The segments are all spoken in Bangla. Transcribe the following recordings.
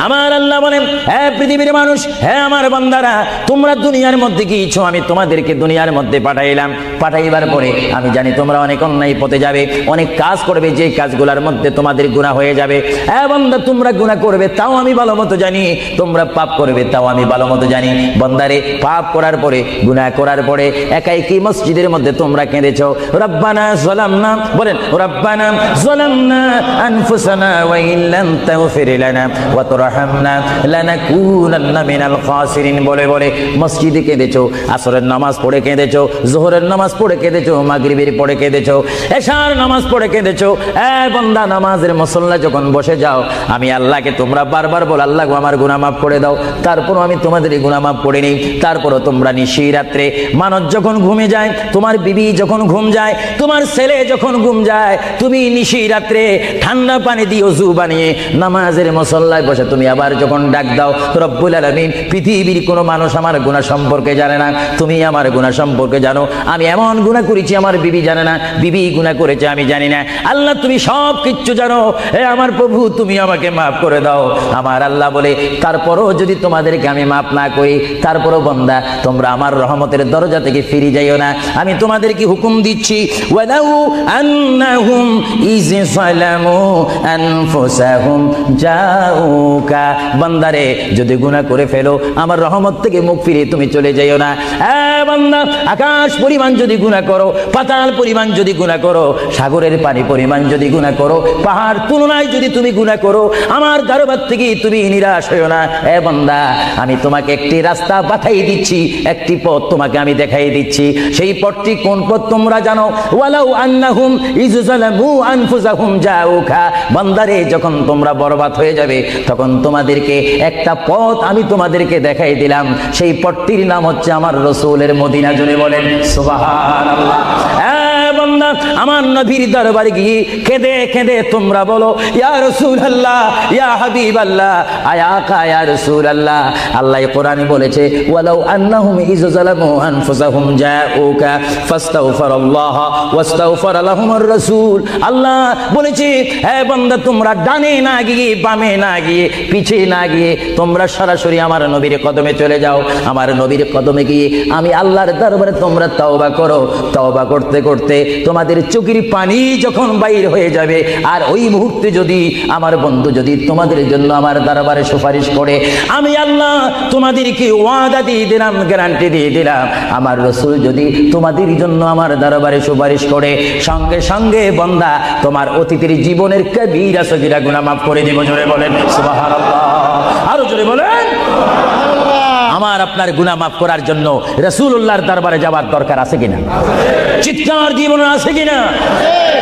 আমার আল্লাহ বলেন, হে পৃথিবীর মানুষ, হে আমার বান্দারা, তোমরা দুনিয়ার মধ্যে কি ইচ্ছো আমি তোমাদেরকে দুনিয়ার মধ্যে পাঠাইলাম। পাঠাইবার পরে আমি জানি তোমরা অনেক অন্যায় পথে যাবে, অনেক কাজ করবে, যে কাজগুলোর মধ্যে তোমাদের গুনাহ হয়ে যাবে। হ্যাঁ বান্দা, তোমরা গুনাহ করবে তাও আমি ভালো মতো জানি, তোমরা পাপ করবে তাও আমি ভালো মতো জানি। বান্দারে, পাপ করার পরে, গুনাহ করার পরে একাই কি মসজিদের মধ্যে তোমরা কেঁদেছো, রব্বানা যালামনা, বলেন রব্বানা যালামনা আনফুসানা ওয়া ইল্লাম তাগফির লানা ওয়া তুরহামনা লানাকুনান্না মিনাল খাসিরিন বলে বলে মসজিদে কেঁদেছো। আসরের নামাজ পড়ে কেঁদেছো, যোহরের নামাজ পড়ে কেঁদেছো, মাগরিবের পড়ে কেঁদেছো, এশার নামাজ পড়ে কেঁদেছো। এ বান্দা, নামাজের মুসল্লা যখন বসে যাও, আমি আল্লাহকে তোমরা বারবার বল, আল্লাহ গো আমার গুনাহ মাফ করে দাও। তারপরও আমি তোমাদের গুনাহ মাফ করে নিই। তারপরও তোমরা নিশি রাত্রে, মানুষ যখন ঘুমে যায়, তোমার বিবি যখন ঘুম যায়, তোমার ছেলে যখন ঘুম যায়, তুমি নিশি রাত্রে ঠান্ডা পানি দিয়ে ওযু বানিয়ে নামাজের মুসল্লায় বসে তুমি আবার যখন ডাক দাও, রব্বুল আলামিন, পৃথিবীর কোনো মানুষ আমার গুনাহ সম্পর্কে জানে না, তুমি আমার গুনাহ সম্পর্কে জানো। আমি এমন গুনাহ করেছি আমার বিবি জানে না, বিবি গুনাহ করেছে আমি জানি না। আল্লাহ তুমি সব কিচ্ছু জানো, হে আমার প্রভু তুমি আমাকে মাফ করে দাও। আমার আল্লাহ বলে, তারপরও যদি তোমাদেরকে আমি মাফ না করি, তারপরও বান্দা তোমরা আমার রহমতের দরজা থেকে ফিরে যাইও না। আমি তোমাদেরকে হুকুম দিচ্ছি, ওয়ালাউ আন্নাহুম ইয যালামু আনফুসাহুম জাউকা, বান্দারে যদি গুনাহ করে ফেলো, আমার রহমত থেকে মুখ ফিরে তুমি চলে যাইও না। বান্দা, আকাশ পরিমাণ যদি গুনাহ করো, পাতাল পরিমাণ যদি গুনাহ করো, সাগরের পানি পরিমাণ যদি গুনাহ করো, পাহাড় তুলনায় যদি তুমি গুনাহ করো, আমার দরবার থেকে তুমি নিরাশ হইও না। এ বান্দা, আমি তোমাকে একটি রাস্তা পাঠাই দিচ্ছি, একটি পথ তোমাকে আমি দেখাই দিচ্ছি। সেই পথটি কোন পথ তোমরা জানো? ওয়ালাউ আন্নাহুম ইয যালামু আনফুসাহুম জাউকা, বান্দারে যখন তোমরা বরবাদ হয়ে যাবে, তখন তোমাদেরকে একটা পথ আমি তোমাদেরকে দেখাই দিলাম। সেই পথটির নাম হচ্ছে আমার রাসূলের মদিনা। জোরে বলেন সুবহানাল্লাহ। বান্দা, আমার নবীর দরবারে গিয়ে কেঁদে কেঁদে তোমরা বলো, ইয়া রাসূলুল্লাহ, ইয়া হাবিবাল্লাহ, আয়াকা ইয়া রাসূলুল্লাহ। আল্লাহ কোরআনে বলেছে, ওয়ালাউ আন্নাহুম ইয যালামু আনফুসাহুম জাউকা ফাস্তাগফিরুল্লাহ ওয়াস্তাগফার লাহুমুর রাসূল। আল্লাহ বলেছে, হে বান্দা, তোমরা ডানে না গিয়ে, বামে না গিয়ে, পিছে না গিয়ে তোমরা সরাসরি আমার নবীর কদমে চলে যাও। আমার নবীর কদমে গিয়ে আমি আল্লাহর দরবারে তোমরা তওবা করো। তওবা করতে করতে তোমাদের চোখের পানি যখন বাইর হয়ে যাবে, আর ওই মুহূর্তে যদি আমার বন্ধু যদি তোমাদের জন্য আমার দরবারে সুপারিশ করে, আমি আল্লাহ তোমাদেরকে ওয়াদা দিয়ে দিলাম, গ্যারান্টি দিয়ে দিলাম, আমার রাসূল যদি তোমাদের জন্য আমার দরবারে সুপারিশ করে, সঙ্গে সঙ্গে বান্দা তোমার অতীতের জীবনের কবিরা সগীরা গুনাহ মাফ করে দিব। জোরে বলেন সুবহানাল্লাহ। আরো জোরে বলেন। আমার আপনার গুনাহ মাফ করার জন্য রাসূলুল্লাহর দরবারে যাওয়ার দরকার আছে কিনা? চিৎকার জীবনে আছে কিনা?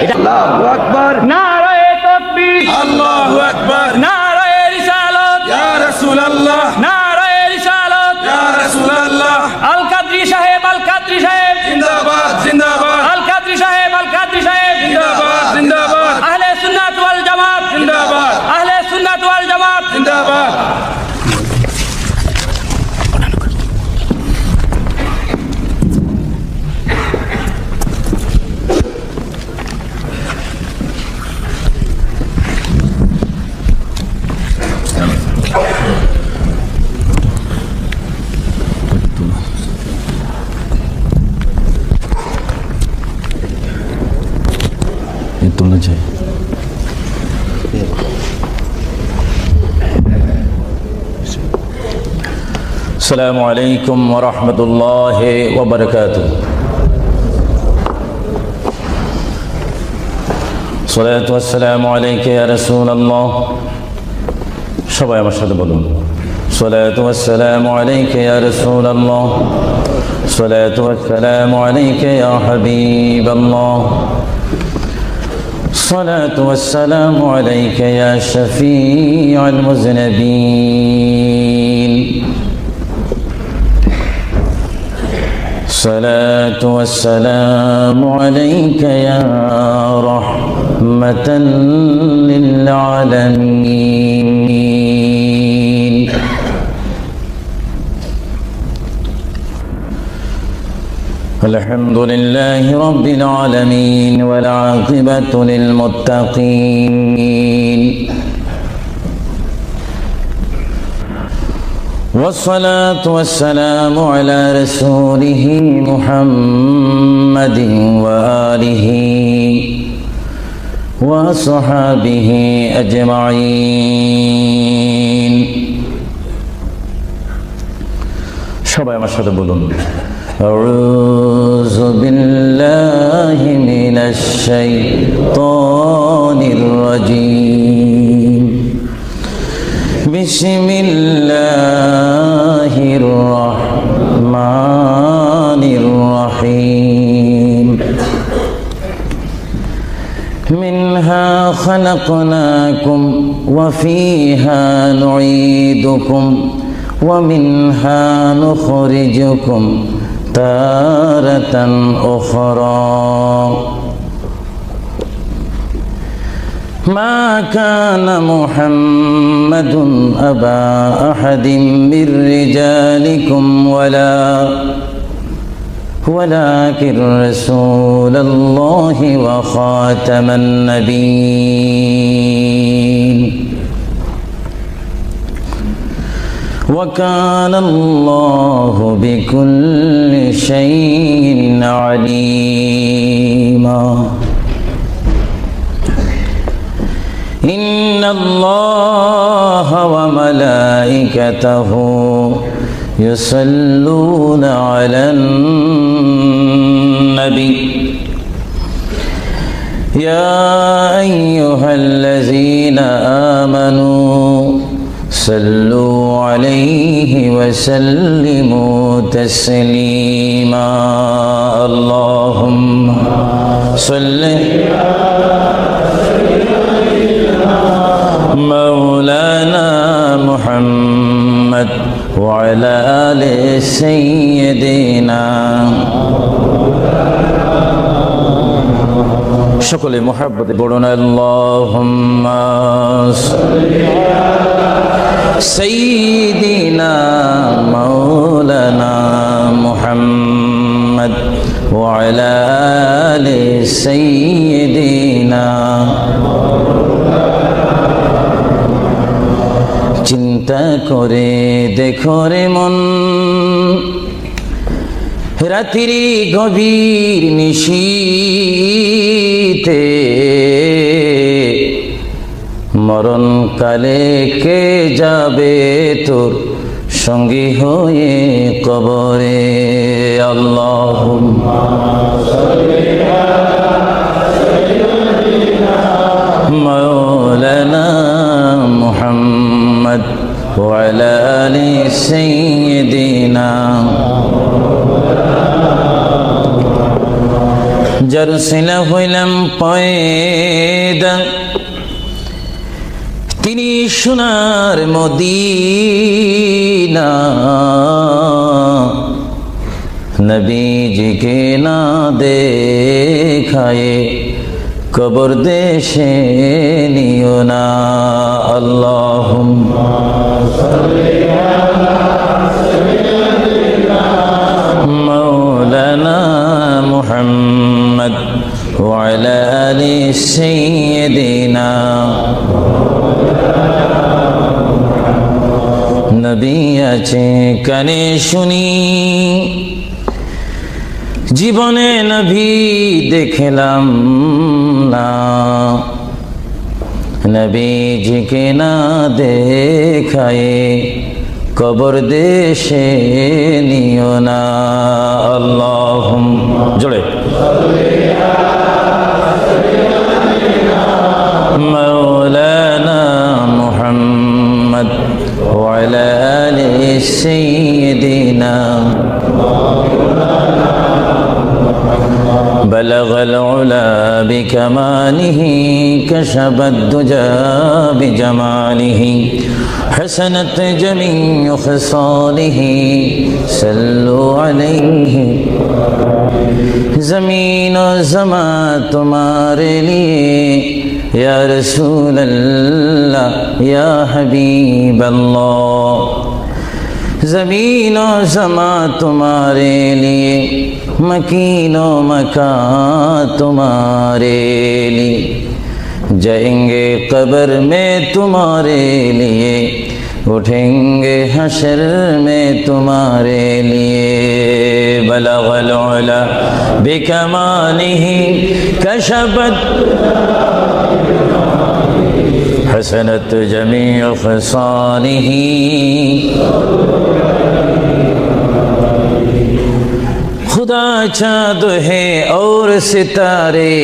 এটা আল্লাহু আকবার, নারায়ে তাকবীর, আল্লাহু আকবার, নারায়ে রিসালাত, ইয়া রাসূলুল্লাহ, নারায়ে রিসালাত, ইয়া রাসূলুল্লাহ। আল কাদরি সাহেব, আল কাদরি সাহেব জিন্দাবাদ, জিন্দাবাদ। আল কাদরি সাহেব, আল কাদরি সাহেব জিন্দাবাদ, জিন্দাবাদ। আহলে সুন্নাত ওয়াল জামাত জিন্দাবাদ, আহলে সুন্নাত ওয়াল জামাত জিন্দাবাদ। السلام عليكم ورحمة الله وبركاته. الصلاة والسلام عليك يا رسول الله. সবাই আমার সাথে বলুন, الصلاة والسلام عليك يا رسول الله. الصلاة والسلام عليك يا حبيب الله. الصلاة والسلام عليك يا شفيع المذنبين. الصلاة والسلام عليك يا رحمة للعالمين. الحمد لله رب العالمين والعاقبة للمتقين والصلاة والسلام على رسوله محمد وآله وصحابه أجمعين সবাই আমার সাথে বলুন أعوذ بالله من الشيطان الرجيم بسم الله الرحمن الرحيم منها خلقناكم وفيها نعيدكم ومنها نخرجكم تارة أخرى ما كان محمد أبا أحد من رجالكم ولكن رسول الله وخاتم النبيين وكان الله بكل شيء عليما إن الله وملائكته يصلون على النبي يا أيها الذين آمنوا صلوا عليه وسلموا تسليما اللهم صل مولانا محمد وعلى آل سيدنا সকলে মুহাব্বতে পড়ুন আল্লাহুম্মা সাইয়্যিদিনা মাওলানা মুহাম্মদ ওয়া আলা আলি সাইয়্যিদিনা চিন্তা করে দেখো রে মন রাত্রি গভীর নিশীতে মরণ কালে কে যাবে তোর সঙ্গী হয়ে কবরে আল্লাহুম্মা সাল্লি আলা সাইয়্যিদিনা মাওলানা মুহাম্মদ ওয়া আলা আলি সাইয়্যিদিনা জরসিলা হইলাম পয়দা তিনি সোনার মদিনা নবীজিকে না দেখায়ে কবর দেশে নিও না আল্লাহুম্মা সাল্লি আলা সাইয়্যিদিনা মাওলানা মুহাম্মদ ওয়া আলা আলি সাইয়্যিদিনা নবী আছে কানে শুনি জীবনে নবী দেখলাম না নবীজিকে না দেখায়ে কবর দেশে নিও না আল্লাহুম্মা জোরে মাওলানা মুহাম্মদ ওয়া আলা আলি সাইয়্যিদিনা بلغ العلا بكماله كشف الدجى بجماله حسنت جميع خصاله صلوا عليه زمین و زمان تمہارے لیے یا رسول اللہ یا حبیب اللہ زمین و زمان تمہارے لیے مکین و مکان تمہارے لیے جائیں گے قبر میں تمہارے لیے उठेंगे हशर में तुम्हारे लिए बलगल उला बिकमालिही कशबत हसनत जमीअ खसालिही खुदा चाँद है और सितारे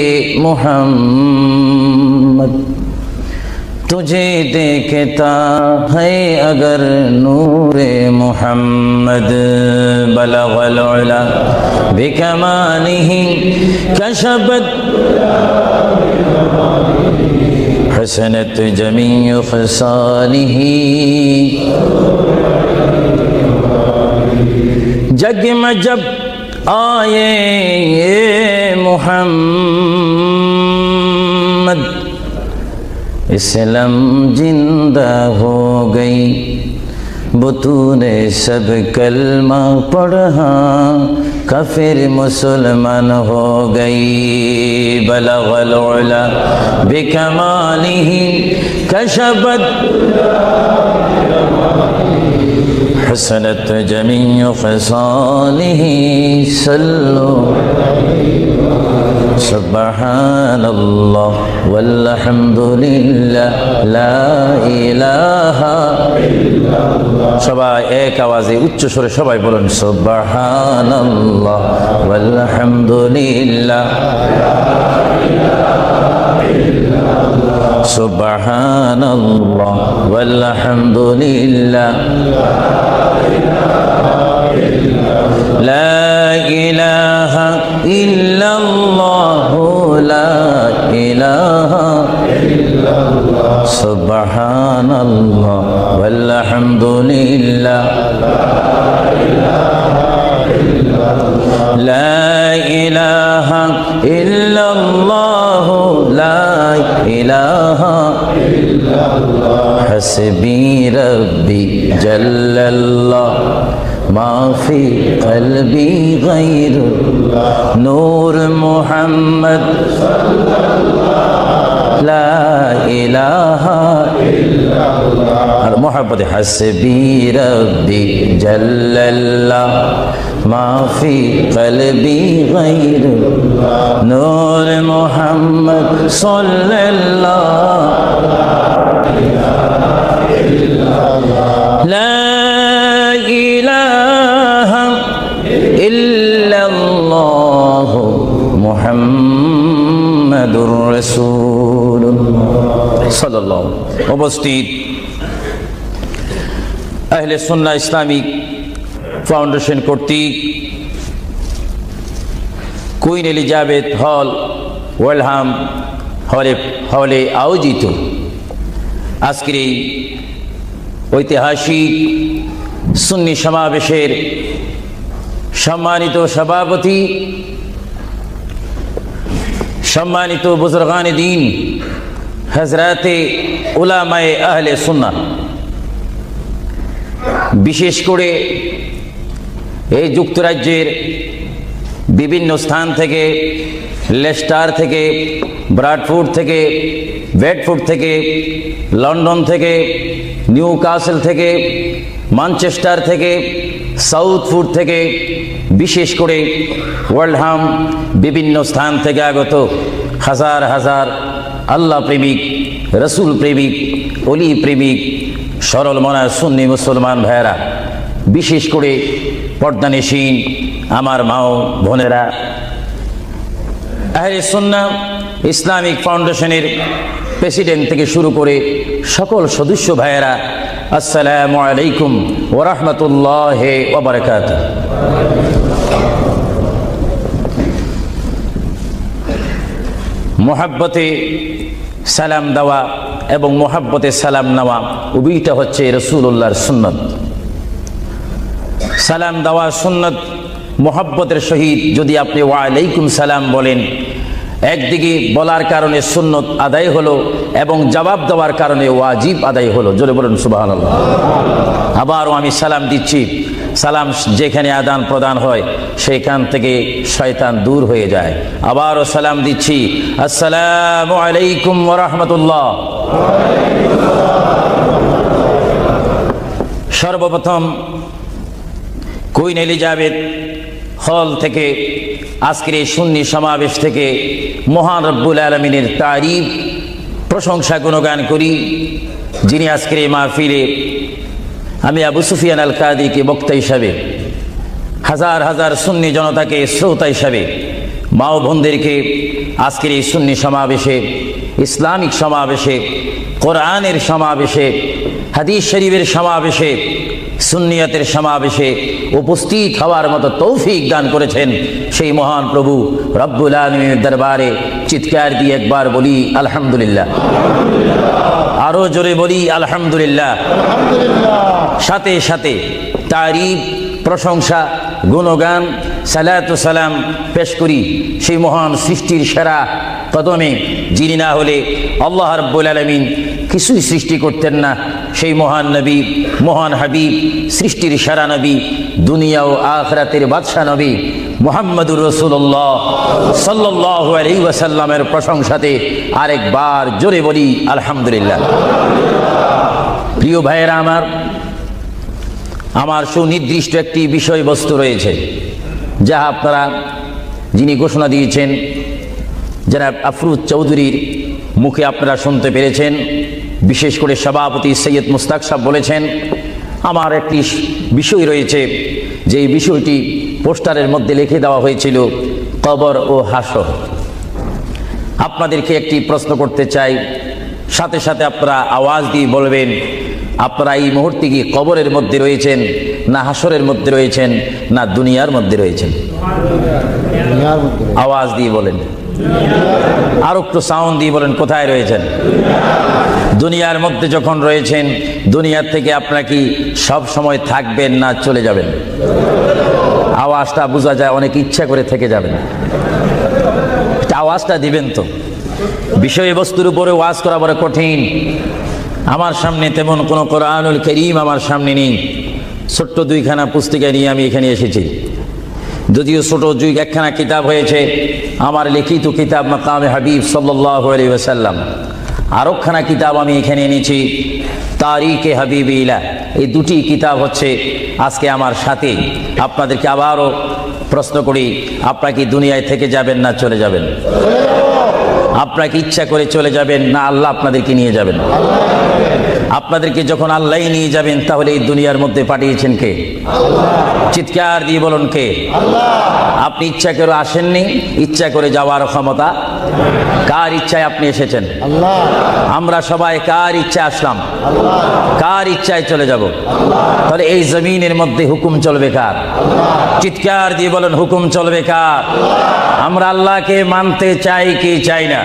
मोहम्मद तुझे देखता है अगर नूरे मोहम्मद बलगल उला बिकमालिही कशबत हसनत जमीअ खसालिही जग में जब आए ये मोहम्मद इस्लाम जिंदा हो गई बुतूने सब कलमा पढ़ा काफिर मुसलमान हो गई बलगल उला बिकमालिही कशबत हसनत जमीअ खसालिही सल्लु सुब्हानल्लाह वल्हम्दुलिल्लाह ला इलाहा इल्लाल्लाह সবাই এক আওয়াজে উচ্চ স্বরে সবাই বলুন সুবহানাল্লাহ ওয়ালহামদুলিল্লাহ সুবহানাল্লাহ ওয়ালহামদুলিল্লাহ লা ইলাহা ইল্লাল্লাহ লা ইলাহা ইল্লাল্লাহ সুবহানাল্লাহ ওয়ালহামদুলিল্লাহ লা ইলাহা ইল্লাল্লাহ লা ইলাহা ইল্লাল্লাহ হাসবি রব্বি জাল্লাল্লাহ ما في قلبي غير نور محمد لا إله إلا الله محبت حسبي ربي جل الله ما في قلبي غير نور محمد صلى الله لا إله إلا الله محمد رسول الله صلى الله উপস্থিত আহলে সুন্নাহ ইসলামিক ফাউন্ডেশন কর্তৃক কুইন এলিজাবেথ হল ওয়েলহাম হলে আয়োজিত আজকের এই ঐতিহাসিক সুন্নি সমাবেশের সম্মানিত সভাপতি, সম্মানিত বুজুর্গান দ্বীন, হযরতে উলামায়ে আহলে সুন্নাহ, বিশেষ করে এই যুক্তরাজ্যের বিভিন্ন স্থান থেকে, লেস্টার থেকে, ব্রাডফোর্ড থেকে, বেডফোর্ড থেকে, লন্ডন থেকে, নিউ কাসেল থেকে, ম্যানচেস্টার থেকে, সাউথফোর্ড থেকে, বিশেষ করে ওয়ার্ল্ডহাম বিভিন্ন স্থান থেকে আগত হাজার হাজার আল্লাহ প্রেমিক, রসুল প্রেমিক, অলি প্রেমিক, সরল মনা সুন্নি মুসলমান ভাইয়েরা, বিশেষ করে পর্দানিসীন আমার মা ও বোনেরা, আহলে সুন্নাহ ইসলামিক ফাউন্ডেশনের প্রেসিডেন্ট থেকে শুরু করে সকল সদস্য ভাইয়েরা, আসসালামু আলাইকুম ওয়া রাহমাতুল্লাহি ওয়া বারাকাতুহু। মুহাব্বতে সালাম দেওয়া এবং মুহাব্বতে সালাম নেওয়া উভয়টা হচ্ছে রাসূলুল্লাহর সুন্নাত। সালাম দেওয়া সুন্নাত, মুহাব্বতের সহিত যদি আপনি ওয়া আলাইকুম সালাম বলেন, একদিকে বলার কারণে সুন্নত আদায় হলো এবং জবাব দেওয়ার কারণে ওয়াজিব আদায় হলো। জোরে বলুন সুবহানাল্লাহ। আবারও আমি সালাম দিচ্ছি, সালাম যেখানে আদান প্রদান হয় সেখান থেকে শয়তান দূর হয়ে যায়। আবারও সালাম দিচ্ছি, আসসালামু আলাইকুম ওয়া রাহমাতুল্লাহ। সর্বপ্রথম কুইন এলিজাবেথ হল থেকে আজকের এই সুন্নি সমাবেশ থেকে মহান রব্বুল আলামিনের তারিফ প্রশংসা গুণগান করি, যিনি আজকের এই মাহফিলে আমি আবু সুফিয়ান আল কাদিকে বক্তা হিসাবে, হাজার হাজার সুন্নি জনতাকে শ্রোতা হিসাবে, মা ও বোনদেরকে আজকের এই সুন্নি সমাবেশে, ইসলামিক সমাবেশে, কোরআনের সমাবেশে, হাদিস শরীফের সমাবেশে, সুন্নিয়তের সমাবেশে উপস্থিত হওয়ার মতো তৌফিক দান করেছেন সেই মহান প্রভু রব্বুল আলামিনের দরবারে চিৎকার দিয়ে একবার বলি আলহামদুলিল্লাহ। আরো জোরে বলি আলহামদুলিল্লাহ। সাথে সাথে তারিফ, প্রশংসা, গুণগান, সালাতু সালাম পেশ করি সেই মহান সৃষ্টির সেরা কদমে, যিনি না হলে আল্লাহ রাব্বুল আলামিন কিছুই সৃষ্টি করতেন না, সেই মহান নবী, মহান হাবিব, সৃষ্টির সেরা নবী, দুনিয়া ও আখিরাতের বাদশা নবী মুহাম্মদুর রাসূলুল্লাহ সাল্লাল্লাহু আলাইহি ওয়াসাল্লামের প্রশংসাতে আরেকবার জোরে বলি আলহামদুলিল্লাহ। প্রিয় ভাইয়েরা আমার সুনির্দিষ্ট একটি বিষয়বস্তু রয়েছে, যা আপনারা, যিনি ঘোষণা দিয়েছেন জনাব আফরোজ চৌধুরীর মুখে আপনারা শুনতে পেরেছেন। বিশেষ করে সভাপতি সৈয়দ মুস্তাক সাহেব বলেছেন। আমার একটি বিষয় রয়েছে, যে এই বিষয়টি পোস্টারের মধ্যে লিখে দেওয়া হয়েছিল, কবর ও হাসর। আপনাদেরকে একটি প্রশ্ন করতে চাই, সাথে সাথে আপনারা আওয়াজ দিয়ে বলবেন, আপনারা এই মুহূর্তে কি কবরের মধ্যে রয়েছেন, না হাসরের মধ্যে রয়েছেন, না দুনিয়ার মধ্যে রয়েছেন? আওয়াজ দিয়ে বলেন, আর একটু সাউন্ড দিয়ে বলেন, কোথায় রয়েছেন? দুনিয়ার মধ্যে যখন রয়েছেন, দুনিয়ার থেকে আপনারা কি সব সময় থাকবেন না চলে যাবেন? আওয়াজটা বোঝা যায়, অনেক ইচ্ছা করে থেকে যাবেন। আওয়াজটা দিবেন তো। বিষয়বস্তুর উপরে ওয়াজ করা বড় কঠিন। আমার সামনে তেমন কোনো কোরআনুল কারীম আমার সামনে নেই। ছোট্ট দুইখানা পুস্তিকা নিয়ে আমি এখানে এসেছি। যদিও ছোট একখানা কিতাব হয়েছে আমার লিখিত কিতাব মাকামে হাবিব সাল্লাল্লাহু আলাইহি ওয়াসাল্লাম, আরেকখানা কিতাব আমি এখানে এনেছি তারিখে হাবিবিল্লাহ। এই দুটি কিতাব হচ্ছে আজকে আমার সাথে। আপনাদেরকে আবারও প্রশ্ন করি, আপনারা কি দুনিয়ায় থেকে যাবেন না চলে যাবেন? আপনারা কি ইচ্ছা করে চলে যাবেন, না আল্লাহ আপনাদেরকে নিয়ে যাবেন? আপনাদেরকে যখন আল্লাহ নিয়ে যাবেন, তাহলে এই দুনিয়ার মধ্যে পাঠিয়েছেন কে? চিৎকার দিয়ে বলুন, কে? আপনি ইচ্ছা করে আসেননি, ইচ্ছা করে যাওয়ার ক্ষমতা কার ইচ্ছায় আপনি এসেছেন? আমরা সবাই কার ইচ্ছায় আসলাম? কার ইচ্ছায় চলে যাব? তাহলে এই জমিনের মধ্যে হুকুম চলবে কার? চিৎকার দিয়ে বলেন, হুকুম চলবে কার? আমরা আল্লাহকে মানতে চাই কি চাই না?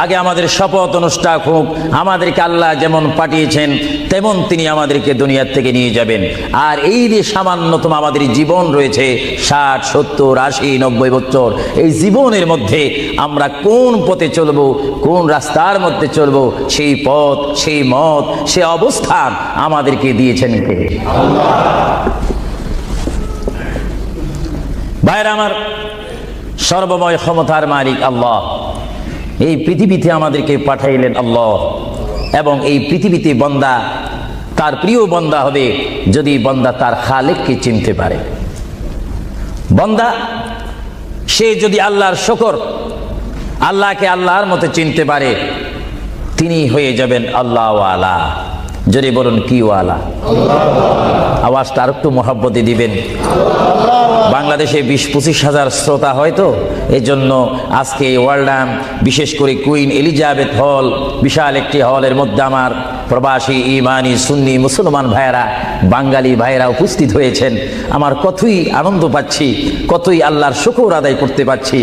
আগে আমাদের শপথ অনুষ্ঠান হোক, আমাদেরকে আল্লাহ যেমন পাঠিয়েছেন তেমন তিনি আমাদেরকে দুনিয়ার থেকে নিয়ে যাবেন। আর এই যে সামান্যতম আমাদের জীবন রয়েছে 60, 70, 80, 90 বছর, এই জীবনের মধ্যে আমরা কোন পথে চলবো, কোন রাস্তার মধ্যে চলবো, সেই পথ, সেই মত, সে অবস্থান আমাদেরকে দিয়েছেন কে? ভাইরা আমার, সর্বময় ক্ষমতার মালিক আল্লাহ এই পৃথিবীতে আমাদেরকে পাঠাইলেন আল্লাহ। এবং এই পৃথিবীতে বন্দা তার প্রিয় বন্দা হবে যদি বন্দা তার খালেককে চিনতে পারে। বন্দা সে যদি আল্লাহর শুকর, আল্লাহকে আল্লাহর মতো চিনতে পারে, তিনি হয়ে যাবেন আল্লাহ ওয়ালা। যদি বলুন কি ওয়ালা? আওয়াজটা আর একটু মহব্বতে দিবেন। বাংলাদেশে 20-25 হাজার শ্রোতা হয়তো, এই জন্য আজকে ওয়ার্ল্ডাম, বিশেষ করে কুইন এলিজাবেথ হল, বিশাল একটি হলের মধ্যে আমার প্রবাসী ইমানি সুন্নি মুসলমান ভাইয়েরা, বাঙালি ভাইয়েরা উপস্থিত হয়েছেন। আমার কতই আনন্দ পাচ্ছি, কতই আল্লাহর শুকর আদায় করতে পারছি।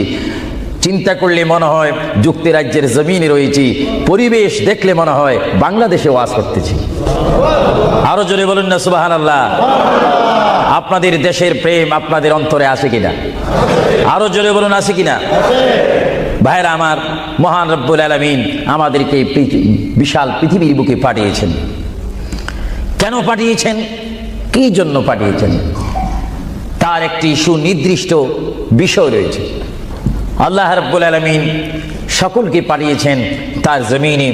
চিন্তা করলে মনে হয় যুক্তরাজ্যের জমিনে রয়েছি, পরিবেশ দেখলে মনে হয় বাংলাদেশে ওয়াজ করতেছি। আরো জোরে বলুন না সুবহানাল্লাহ। আপনাদের দেশের প্রেম আপনাদের অন্তরে আছে কিনা? আরো জোরে বলুন, আছে কিনা? ভাইরা আমার, মহান রব্বুল আলামিন আমাদেরকে বিশাল পৃথিবীর বুকে পাঠিয়েছেন। কেন পাঠিয়েছেন, কি জন্য পাঠিয়েছেন, তার একটি সুনির্দিষ্ট বিষয় রয়েছে। আল্লাহ রাব্বুল আলামিন সকলকে পাঠিয়েছেন তার জমিনে,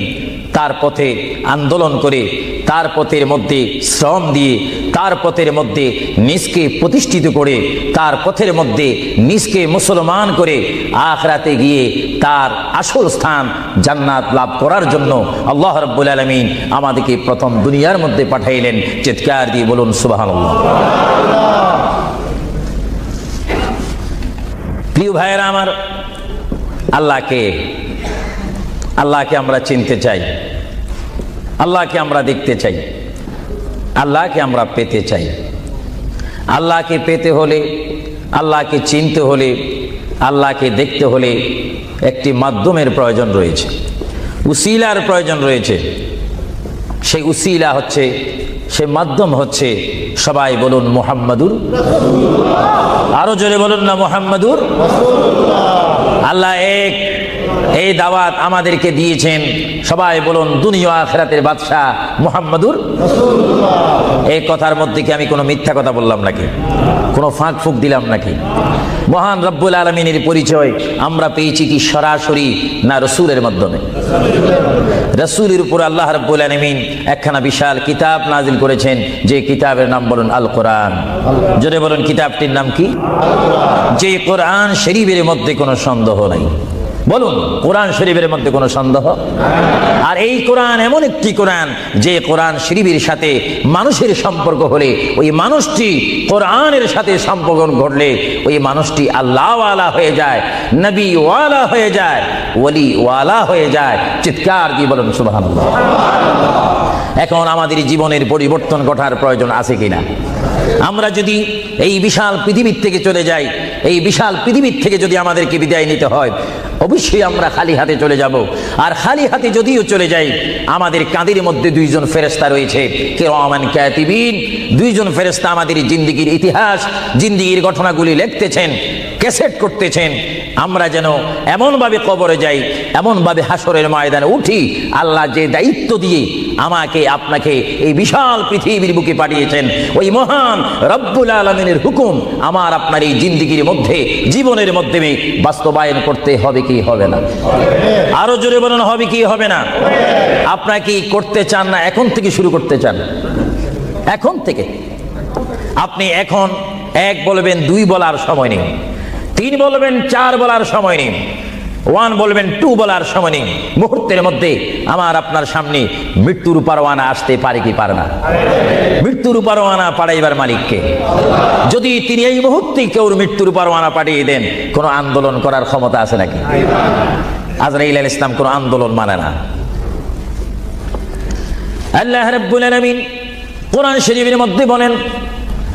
তার পথে আন্দোলন করে, তার পথের মধ্যে শ্রম দিয়ে, তার পথের মধ্যে নিজকে প্রতিষ্ঠিত করে, তার পথের মধ্যে নিজকে মুসলমান করে আখিরাতে গিয়ে তার আসল স্থান জান্নাত লাভ করার জন্য আল্লাহ রাব্বুল আলামিন আমাদেরকে প্রথম দুনিয়ার মধ্যে পাঠাইলেন। চিৎকার দিয়ে বলুন সুবহানাল্লাহ। প্রিয় ভাইয়েরা আমার, আল্লাহকে আমরা চিনতে চাই, আল্লাহকে আমরা দেখতে চাই, আল্লাহকে আমরা পেতে চাই। আল্লাহকে পেতে হলে, আল্লাহকে চিনতে হলে, আল্লাহকে দেখতে হলে একটি মাধ্যমের প্রয়োজন রয়েছে, উসিলার প্রয়োজন রয়েছে। সেই উসিলা হচ্ছে, সে মাধ্যম হচ্ছে, সবাই বলুন মুহাম্মাদুর রাসূলুল্লাহ। আরো জোরে বলুন না মুহাম্মাদুর রাসূলুল্লাহ। আল্লাহ এক, এই দাওয়াত আমাদেরকে দিয়েছেন। সবাই বলুন দুনিয়া আখিরাতের বাদশা মুহাম্মাদুর রাসূলুল্লাহ। এই কথার মধ্যে কি আমি কোনো মিথ্যা কথা বললাম নাকি? কোনো ফাঁক ফুক দিলাম নাকি? মহান রব্বুল আলামিনের পরিচয় আমরা পেয়েছি কি সরাসরি না রসুলের মাধ্যমে? রসুলের উপর আল্লাহ রব্বুল আলামিন একখানা বিশাল কিতাব নাজিল করেছেন, যে কিতাবের নাম বলুন আল কোরআন। জোরে বলুন কিতাবটির নাম কি? যে কোরআন শরীফের মধ্যে কোনো সন্দেহ নাই। বলুন কোরআন শরীফের মধ্যে কোনো সন্দেহ? আর এই কোরআন এমন একটি কোরআন, যে কোরআন শরীফের সাথে মানুষের সম্পর্ক হলে, ওই মানুষটি কোরআনের সাথে সম্পর্ক ঘটলে ওই মানুষটি আল্লাহওয়ালা হয়ে যায়, নবী ওয়ালা হয়ে যায়, ওলি ওয়ালা হয়ে যায়। চিৎকার দিয়ে বলুন সুবহানাল্লাহ। এখন আমাদের জীবনের পরিবর্তন ঘটার প্রয়োজন আছে কিনা? আমরা যদি এই বিশাল পৃথিবীর থেকে চলে যাই, এই বিশাল পৃথিবীর থেকে যদি আমাদেরকে বিদায় নিতে হয়, অবশ্যই আমরা খালি হাতে চলে যাব। আর খালি হাতে যদিও চলে যাই, আমাদের কাঁধের মধ্যে দুইজন ফেরেশতা রয়েছে, কিরামান কাতিবিন। দুইজন ফেরেশতা আমাদের জিন্দেগির ইতিহাস, জিন্দেগির ঘটনাগুলি লিখতেছেন, ক্যাসেট করতেছেন। আমরা যেন এমনভাবে কবরে যাই, এমনভাবে হাসরের ময়দানে উঠি, আল্লাহ যে দায়িত্ব দিয়ে আমাকে আপনাকে এই বিশাল পৃথিবীর বুকে পাঠিয়েছেন, ওই মহান রব্বুল আলামিনের হুকুম আমার আপনার এই জিন্দেগির মধ্যে, জীবনের মধ্যে বাস্তবায়ন করতে হবে কি হবে না? আরো জোরে বলুন হবে কি হবে না? আপনারা কি করতে চান না এখন থেকে শুরু করতে চান? এখন থেকে আপনি এখন এক বলবেন, দুই বলার সময় নেই, তিন বলবেন, চার বলার সময় নেই, ওয়ান বলবেন, টু বলার সময় নেই। মুহূর্তের মধ্যে আমার আপনার সামনে মৃত্যুর পরোয়ানা আসতে পারে কি পারে না? মৃত্যুর পরোয়ানা পাঠাইবার মালিককে। যদি তিনি এই মুহূর্তে কেউ মৃত্যুর পরোয়ানা পাঠিয়ে দেন, কোনো আন্দোলন করার ক্ষমতা আছে নাকি? আজরাইল আলাইহিস সালাম কোনো আন্দোলন মানে না। আল্লাহ রাব্বুল আলামিন কোরআন শরীফের মধ্যে বলেন,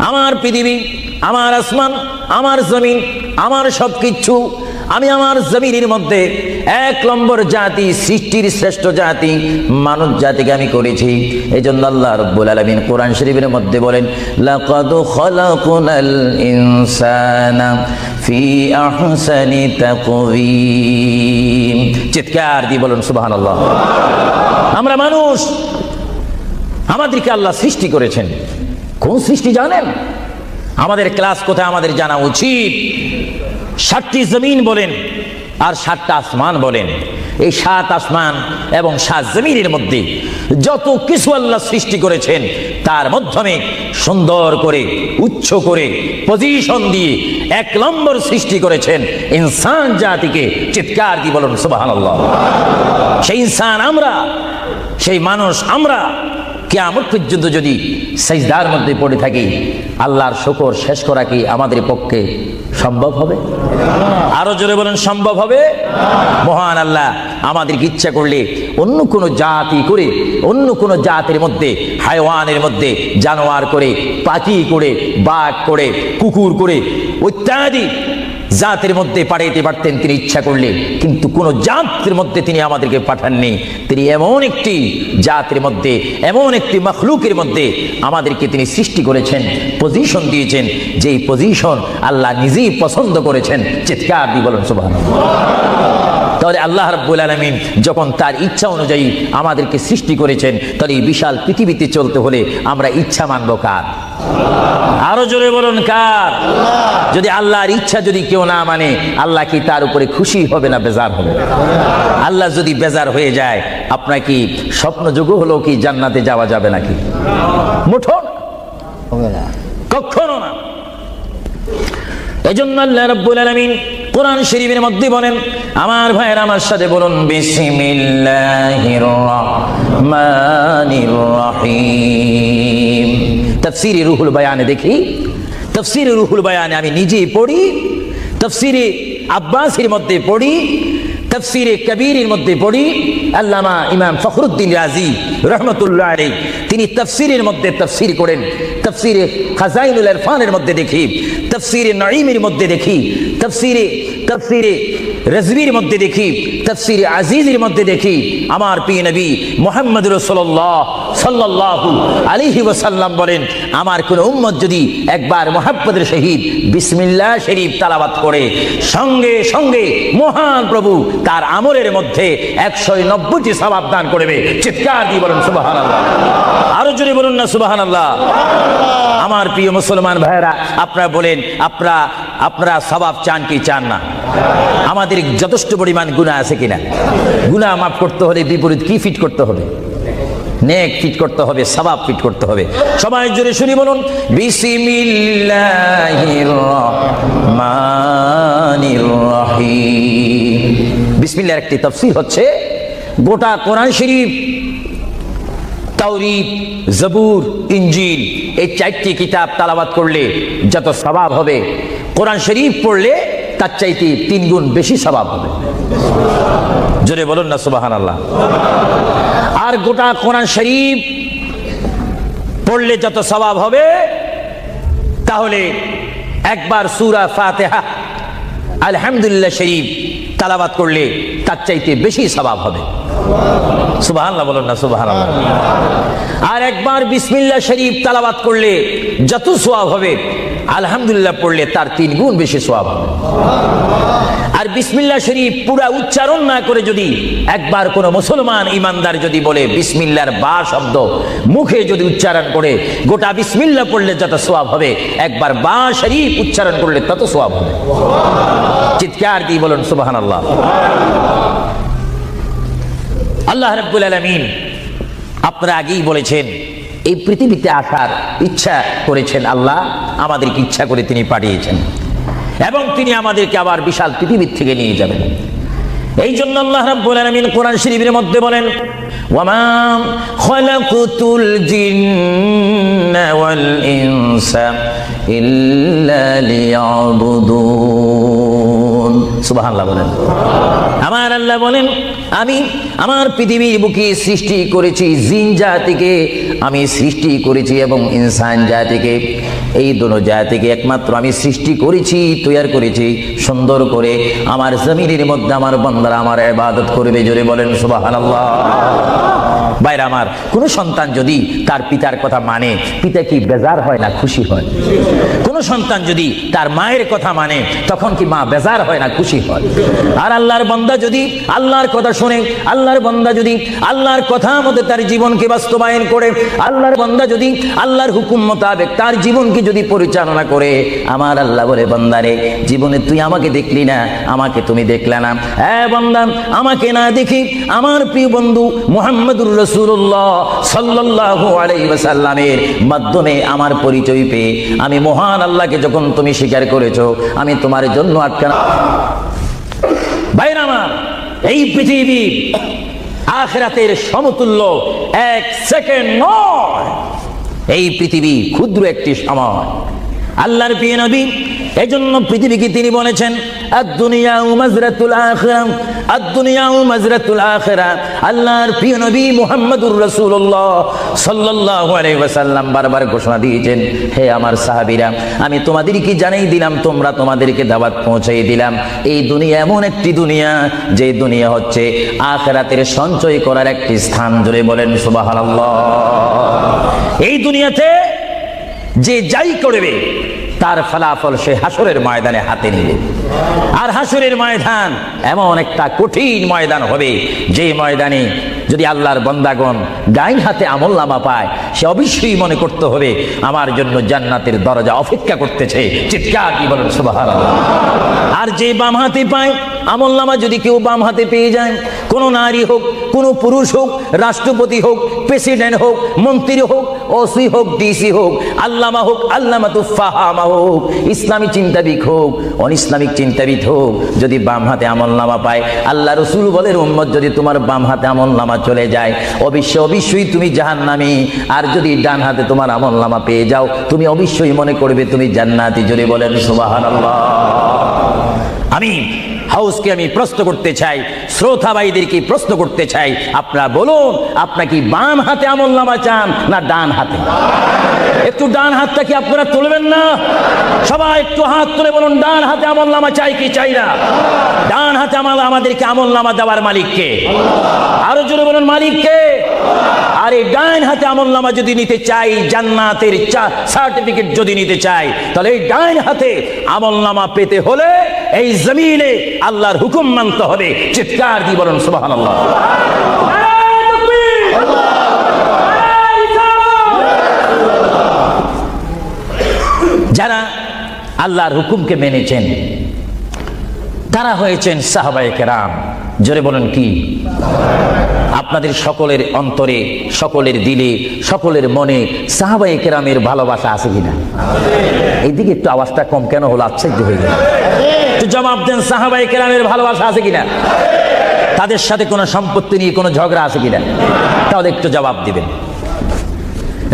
আমার পৃথিবী, আমার আসমান, আমার জমিন, আমার সবকিছু আমি আমার জমিনের মধ্যে এক নম্বর জাতি, সৃষ্টির শ্রেষ্ঠ জাতি মানব জাতিকে আমি করেছি। এই জন্য আল্লাহ রাব্বুল আলামিন কোরআন শরীফের মধ্যে বলেন, লাকাদ খালাকনাল ইনসানা ফি আহসানি তাকওয়িম। চিৎকার দিয়ে বলুন সুবহানাল্লাহ। আমরা মানুষ, আমাদেরকে আল্লাহ সৃষ্টি করেছেন। কোন সৃষ্টি জানেন? আমাদের ক্লাস কোথায় আমাদের জানা উচিত। 7টি জমিন বলেন আর 7টা আসমান বলেন। এই 7 আসমান এবং 7 জমিনের মধ্যে যত কিছু আল্লাহ সৃষ্টি করেছেন, তার মাধ্যমে সুন্দর করে, উচ্চ করে, পজিশন দিয়ে এক নম্বর সৃষ্টি করেছেন ইনসান জাতিকে। চিৎকার দিয়ে বলুন সুবহানাল্লাহ। সেই ইনসান আমরা, সেই মানুষ আমরা, কিয়ামত পর্যন্ত যদি সিজদার মধ্যে পড়ে থাকি, আল্লাহর শুকর শেষ করা কি আমাদের পক্ষে সম্ভব হবে? আরো জোরে বলেন সম্ভব হবে? মহান আল্লাহ আমাদেরকে ইচ্ছা করলে অন্য কোনো জাতি করে, অন্য কোনো জাতির মধ্যে, হায়ওয়ানের মধ্যে জানোয়ার করে, পাখি করে, বাঘ করে, কুকুর করে, ইত্যাদি জাতের মধ্যে পাঠাইতে পারতেন তিনি ইচ্ছা করলে, কিন্তু কোন জাতের মধ্যে তিনি আমাদেরকে পাঠাননি। তিনি এমন একটি জাতের মধ্যে, এমন একটি মখলুকের মধ্যে আমাদেরকে তিনি সৃষ্টি করেছেন, পজিশন দিয়েছেন, যেই পজিশন আল্লাহ নিজেই পছন্দ করেছেন। চিৎকার দিয়ে বলেন সুবহানাল্লাহ। তো তাহলে আল্লাহ রাব্বুল আলামিন যখন তার ইচ্ছা অনুযায়ী আমাদেরকে সৃষ্টি করেছেন, তাহলে এই বিশাল পৃথিবীতে চলতে হলে আমরা ইচ্ছা মানব কার? আরো জোরে বলুন কার? যদি আল্লাহর ইচ্ছা যদি কেউ না মানে, আল্লাহ কি তার উপরে খুশি হবে না বেজার হবে? আল্লাহ যদি বেজার হয়ে যায়, আপনার কি স্বপ্নযোগ্য হলো কি জান্নাতে যাওয়া যাবে নাকি? মুঠো হবে না, কখনো না। এজন্য আল্লাহ রাব্বুল আলামিন কোরআন শরীফের মধ্যে বলেন, আমার ভাইয়েরা আমার সাথে বলুন, বিসমিল্লাহির রহমানির রহিম। তাফসীরে রুহুল বায়ানে দেখি, তাফসীরে রুহুল বায়ানে আমি নিজেই পড়ি, তাফসীরে আব্বাসীর মধ্যে পড়ি, তাফসীরে কবীরের মধ্যে পড়ি। আল্লামা ইমাম ফখরুদ্দিন রাজি রহমতুল্লাহ আলাইহি তিনি তাফসীরের মধ্যে তাফসীর করেন। তাফসীরে খাজাইনুল ইরফানের মধ্যে দেখি, তাফসীরে নঈমের মধ্যে দেখি, তাফসীরে রাজবীর মধ্যে দেখি, তাফসীরে আজিজের মধ্যে দেখি, আমার প্রিয় নবী মুহাম্মদ রাসূলুল্লাহ সাল্লাল্লাহু আলাইহি ওয়াসাল্লাম বলেন, আমার কোন উম্মত যদি একবার মুহাব্বতের সহিত বিসমিল্লাহ শরীফ তেলাওয়াত করে, সঙ্গে সঙ্গে মহান প্রভু তার আমলের মধ্যে 190টি সওয়াব দান করবে। চিৎকার দিয়ে বলুন সুবহানাল্লাহ। আরো জোরে বলুন না সুবহানাল্লাহ। আমার প্রিয় মুসলমান ভাইয়েরা, আপনারা বলেন, আপনারা সওয়াব চান কি চান না? আমাদের যথেষ্ট পরিমাণ গুনাহ আছে কিনা? গুনাহ মাফ করতে হলে বিপরীত কি ফিট করতে হবে? নেক ফিট করতে হবে, সওয়াব ফিট করতে হবে। সবাই জোরে শুনি বলুন, বিসমিল্লাহির রহমানির রহিম। বিসমিল্লাহর একটি তাফসীর হচ্ছে, গোটা কোরআন শরীফ, তাওরীত, জবুর, ইনজিল, এই 4টি কিতাব তেলাওয়াত করলে যত সওয়াব হবে, কোরআন শরীফ পড়লে তার চাইতে 3 গুণ বেশি সওয়াব হবে। জোরে বলুন না সুবহানাল্লাহ। আর গোটা কোরআন শরীফ পড়লে যত সওয়াব হবে, তাহলে একবার সূরা ফাতিহা আলহামদুলিল্লাহ শরীফ তেলাওয়াত করলে তার চাইতে বেশি সওয়াব হবে। সুবহানাল্লাহ বলুন না সুবহানাল্লাহ। আর একবার বিসমিল্লাহ শরীফ তেলাওয়াত করলে যত সওয়াব হবে, আলহামদুলিল্লাহ পড়লে তার 3 গুণ বেশি সওয়াব হবে। আর বিসমিল্লাহ শরীফ পুরা উচ্চারণ না করে যদি একবার কোন মুসলমান ইমানদার যদি বলে বিসমিল্লাহর বা শব্দ মুখে যদি উচ্চারণ করে, গোটা বিসমিল্লাহ পড়লে যত সওয়াব হবে, একবার বা শরীফ উচ্চারণ করলে তত সওয়াব হবে। চিৎকার দিয়ে বলুন সুবহানাল্লাহ। আল্লাহ রাব্বুল আলামিন আপনারা আগেই বলেছেন, এই পৃথিবীতে আসার ইচ্ছা করেছেন আল্লাহ, আমাদেরকে ইচ্ছা করে তিনি পাঠিয়েছেন, এবং তিনি আমাদেরকে আবার বিশাল পৃথিবীর থেকে নিয়ে যাবেন। এই জন্য আল্লাহ রাব্বুল আলামিন কোরআন শরীফের মধ্যে বলেন, ওয়ামা খালাকুতুল জিন্না ওয়াল ইনসা ইল্লা লিয়াবুদুন। সুবহানাল্লাহ বলেন। আমার আল্লাহ বলেন, আমি আমার পৃথিবীর বুকে সৃষ্টি করেছি জিন জাতিকে, আমি সৃষ্টি করেছি এবং ইনসান জাতিকে। এই দুটো জাতিকে একমাত্র আমি সৃষ্টি করেছি, তৈরি করেছি সুন্দর করে। আমার জমিনের মধ্যে আমার বান্দারা আমার ইবাদত করবে। জোরে বলেন সুবহানাল্লাহ। ভাইরা আমার, কোন সন্তান যদি তার পিতার কথা মানে, পিতা কি বেজার হয় না খুশি হয়? কোন সন্তান যদি তার মায়ের কথা মানে, তখন কি মা বেজার হয় না খুশি হয়? আর আল্লাহর বান্দা যদি আল্লাহর কথা শুনে, আল্লাহর বান্দা যদি আল্লাহর কথা মতো তার জীবনকে বাস্তবায়ন করে, আল্লাহর বান্দা যদি আল্লাহর হুকুম মোতাবেক তার জীবনকে যদি পরিচালনা করে, আমার আল্লাহ বলে, বান্দারে জীবনে তুই আমাকে দেখলি না, আমাকে তুমি দেখলে না। হ্যাঁ বান্দা, আমাকে না দেখি আমার প্রিয় বন্ধু মুহাম্মদুর রাসূলুল্লাহ সাল্লাল্লাহু আলাইহি ওয়াসাল্লামের মাধ্যমে আমার পরিচয় পেয়ে আমি মহান আল্লাহকে যখন তুমি স্বীকার করেছো, আমি তোমার জন্য আটকানা। ভাইরা আমার, এই পৃথিবী আখিরাতের সমতুল্য 1 সেকেন্ড নয়। এই পৃথিবী ক্ষুদ্র একটি সময়। আল্লাহর প্রিয় নবী এজন্য পৃথিবীকে তিনি বলেছেন, আদ-দুনিয়া মাজরাতুল আখিরা, আদ-দুনিয়া মাজরাতুল আখিরা। আল্লাহর প্রিয় নবী মুহাম্মদুর রাসূলুল্লাহ সাল্লাল্লাহু আলাইহি ওয়াসাল্লাম বারবার ঘোষণা দিয়েছেন, হে আমার সাহাবীরা, আমি তোমাদেরকে জানাই দিলাম, তোমরা তোমাদেরকে দাওয়াত পৌঁছাই দিলাম, এই দুনিয়া এমন একটি দুনিয়া, যে দুনিয়া হচ্ছে আখিরাতের সঞ্চয় করার একটি স্থান। জোরে বলেন সুবহানাল্লাহ। এই দুনিয়াতে যে যাই করবে তার ফলাফল সে হাসরের ময়দানে হাতে নিবে। আর হাসরের ময়দান এমন একটা কঠিন ময়দান হবে, যে ময়দানে যদি আল্লাহর বান্দাগণ ডাইন হাতে আমলনামা পায়, সে অবশ্যই মনে করতে হবে আমার জন্য জান্নাতের দরজা অপেক্ষা করতেছে। চিৎকার দিয়ে বলেন সুবহানাল্লাহ। আর যে বাম হাতে পায় আমলনামা, যদি কেউ বাম হাতে পেয়ে যায়, কোনো নারী হোক, কোনো পুরুষ হোক, রাষ্ট্রপতি হোক, প্রেসিডেন্ট হোক, মন্ত্রী হোক, ওসি হোক, ডিসি হোক, আল্লামা হোক, আল্লামাতুল ফাহামা হোক, ইসলামী চিন্তাবিদ হোক, অনিসলামিক চিন্তাবিদ হোক, যদি বাম হাতে আমলনামা পায়, আল্লাহ রসুল বলেন উম্মত যদি তোমার বাম হাতে আমলনামা চলে যায় অবশ্যই তুমি জাহান্নামী। আর যদি ডান হাতে তোমার আমলনামা পেয়ে যাও, তুমি অবশ্যই মনে করবে তুমি জান্নাতি। জোরে বলেন সুবহানাল্লাহ। আমি হাউসকে আমি প্রশ্ন করতে চাই, শ্রোতা ভাইদেরকে প্রশ্ন করতে চাই, আপনারা বলুন, আপনারা কি বাম হাতে আমলনামা চান না ডান হাতে? একটু ডান হাতটা কি আপনারা তুলবেন না? সবাই একটু হাত তুলে বলুন, ডান হাতে আমলনামা চাই কি চাই না? ডান হাতে আমাদেরকে আমলনামা দেওয়ার মালিক কে? আরো জোরে বলুন, মালিক কে? আর এই ডান হাতে আমলনামা যদি নিতে চাই, জান্নাতের সার্টিফিকেট যদি নিতে চাই, তাহলে এই ডান হাতে আমলনামা পেতে হলে এই জমিনে আল্লাহর হুকুম মানতে হবে। চিৎকার দিয়ে বলুন সুবহানাল্লাহ। যারা আল্লাহর হুকুমকে মেনেছেন তারা হয়েছেন সাহাবায়ে কেরাম। জোরে বলেন কি? আপনাদের সকলের অন্তরে, সকলের দিলে, সকলের মনে সাহাবায়ে কেরামের ভালোবাসা আছে কিনা? এইদিকে একটু আওয়াজটা কম কেন হলো? আশ্চর্য হয়ে গেল। একটু জবাব দেন, সাহাবায়ে কেরামের ভালোবাসা আছে কিনা? তাদের সাথে কোনো সম্পত্তি নিয়ে কোনো ঝগড়া আছে কিনা? তাহলে একটু জবাব দিবেন।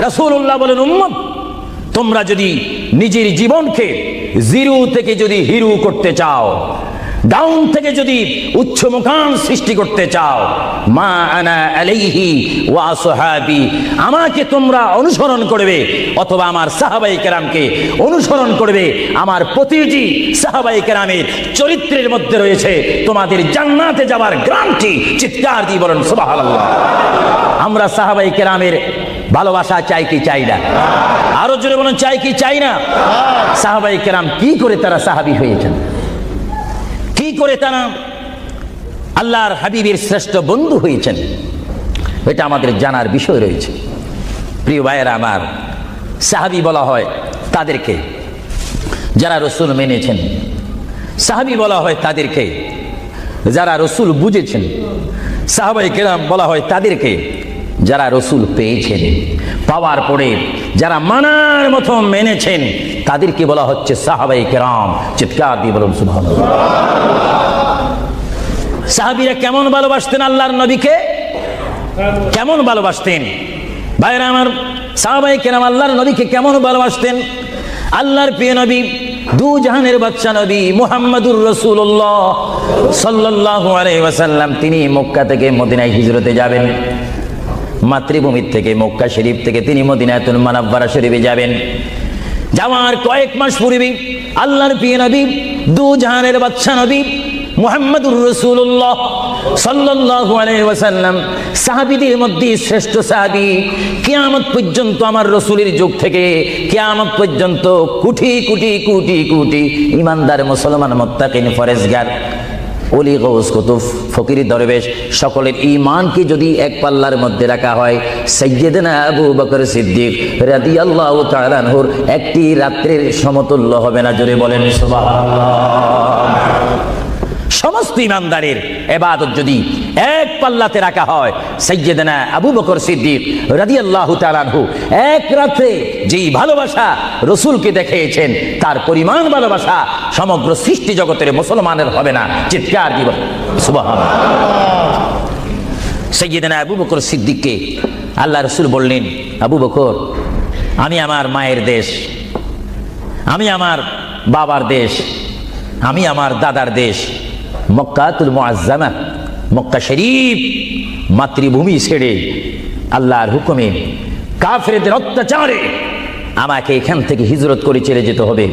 রাসূলুল্লাহ বলেন, উম্মত তোমরা যদি নিজের জীবনকে জিরো থেকে যদি হিরো করতে চাও, ডাউন থেকে যদি উচ্চ মুকাম সৃষ্টি করতে চাও, মা আনা আলাইহি ওয়া আসহাবি, আমাকে তোমরা অনুসরণ করবে অথবা আমার সাহাবায়ে কেরামকে অনুসরণ করবে। আমার প্রতিটি সাহাবায়ে কেরামের চরিত্রের মধ্যে রয়েছে তোমাদের জান্নাতে যাওয়ার গ্যারান্টি। চিৎকার দিয়ে বলেন সুবহানাল্লাহ। আমরা সাহাবায়ে কেরামের ভালোবাসা চাই কি চাই না? আরো জোরে বলুন, চাই কি চাই না? সাহাবায়ে কেরাম কি করে তারা সাহাবী হয়েছেন? কি করে তারা আল্লাহর হাবিবের শ্রেষ্ঠ বন্ধু হয়েছেন? এটা আমাদের জানার বিষয় রয়েছে। প্রিয় ভাইয়েরা আমার, সাহাবী বলা হয় তাদেরকে যারা রসুল মেনেছেন, সাহাবী বলা হয় তাদেরকে যারা রসুল বুঝেছেন, সাহাবায়ে কেরাম বলা হয় তাদেরকে যারা রসুল পেয়েছেন, পাওয়ার পরে যারা মানার মতো মেনেছেন, তাদেরকে বলা হচ্ছে সাহাবায়ে কেরাম। চিৎকার দিয়ে বলুন সুবহানাল্লাহ। সাহাবীরা কেমন ভালোবাসতেন আল্লাহর নবীকে? কেমন ভালোবাসতেন? ভাইরা আমার, সাহাবায়ে কেরাম আল্লাহর নবীকে কেমন ভালোবাসতেন? আল্লাহর প্রিয় নবী, দু জাহানের বাদশা নবী মুহাম্মদুর রাসূলুল্লাহ সাল্লাল্লাহু আলাইহি ওয়াসাল্লাম, তিনি মক্কা থেকে মদিনায় হিজরতে যাবেন। মাতৃভূমি থেকে, মক্কা শরীফ থেকে তিনি মদিনাতুল মুনাওয়ারা শরীফে যাবেন। যাওয়ার কয়েক মাস পূর্বে আল্লাহর প্রিয় নবী, দু জাহানের বাদশা নবী মুহাম্মদুর রাসূলুল্লাহ সাল্লাল্লাহু আলাইহি ওয়াসাল্লাম, সাহাবীদের মধ্যে শ্রেষ্ঠ সাহাবী, কিয়ামত পর্যন্ত আমার রাসূলের যুগ থেকে কিয়ামত পর্যন্ত কোটি কোটি কোটি কোটি ঈমানদার মুসলমান মুত্তাকিন ফরেজগার ওলি গৌস কুতুব ফকির দরবেশ সকলের ঈমানকে যদি এক পাল্লার মধ্যে রাখা হয়, সাইয়্যিদনা আবু বকর সিদ্দিক রাদিয়াল্লাহু তাআলা আনহুর একটি রাত্রির সমতুল্য হবে না। জোরে বলেন সুবহানাল্লাহ। সমস্ত ঈমানদারের ইবাদত যদি এক পাল্লাতে রাখা হয়, সাইয়্যিদনা আবু বকর সিদ্দিক রাদিয়াল্লাহু তাআলা আনহু এক রাতে যেই ভালোবাসা রাসূলকে দেখিয়েছেন, তার পরিমাণ ভালোবাসা সমগ্র সৃষ্টি জগতের মুসলমানের হবে না। চিৎকার দিব সুবহানাল্লাহ। সাইয়্যিদনা আবু বকর সিদ্দিককে আল্লাহ রাসূল বললেন, আবু বকর, আমি আমার মায়ের দেশ, আমি আমার বাবার দেশ, আমি আমার দাদার দেশ মক্কাতুল মুআজ্জামা, মক্কা শরীফ মাতৃভূমি ছেড়ে আল্লাহর হুকুমে কাফেরদের অত্যাচারে আমাকে এখান থেকে হিজরত করে চলে যেতে হবে।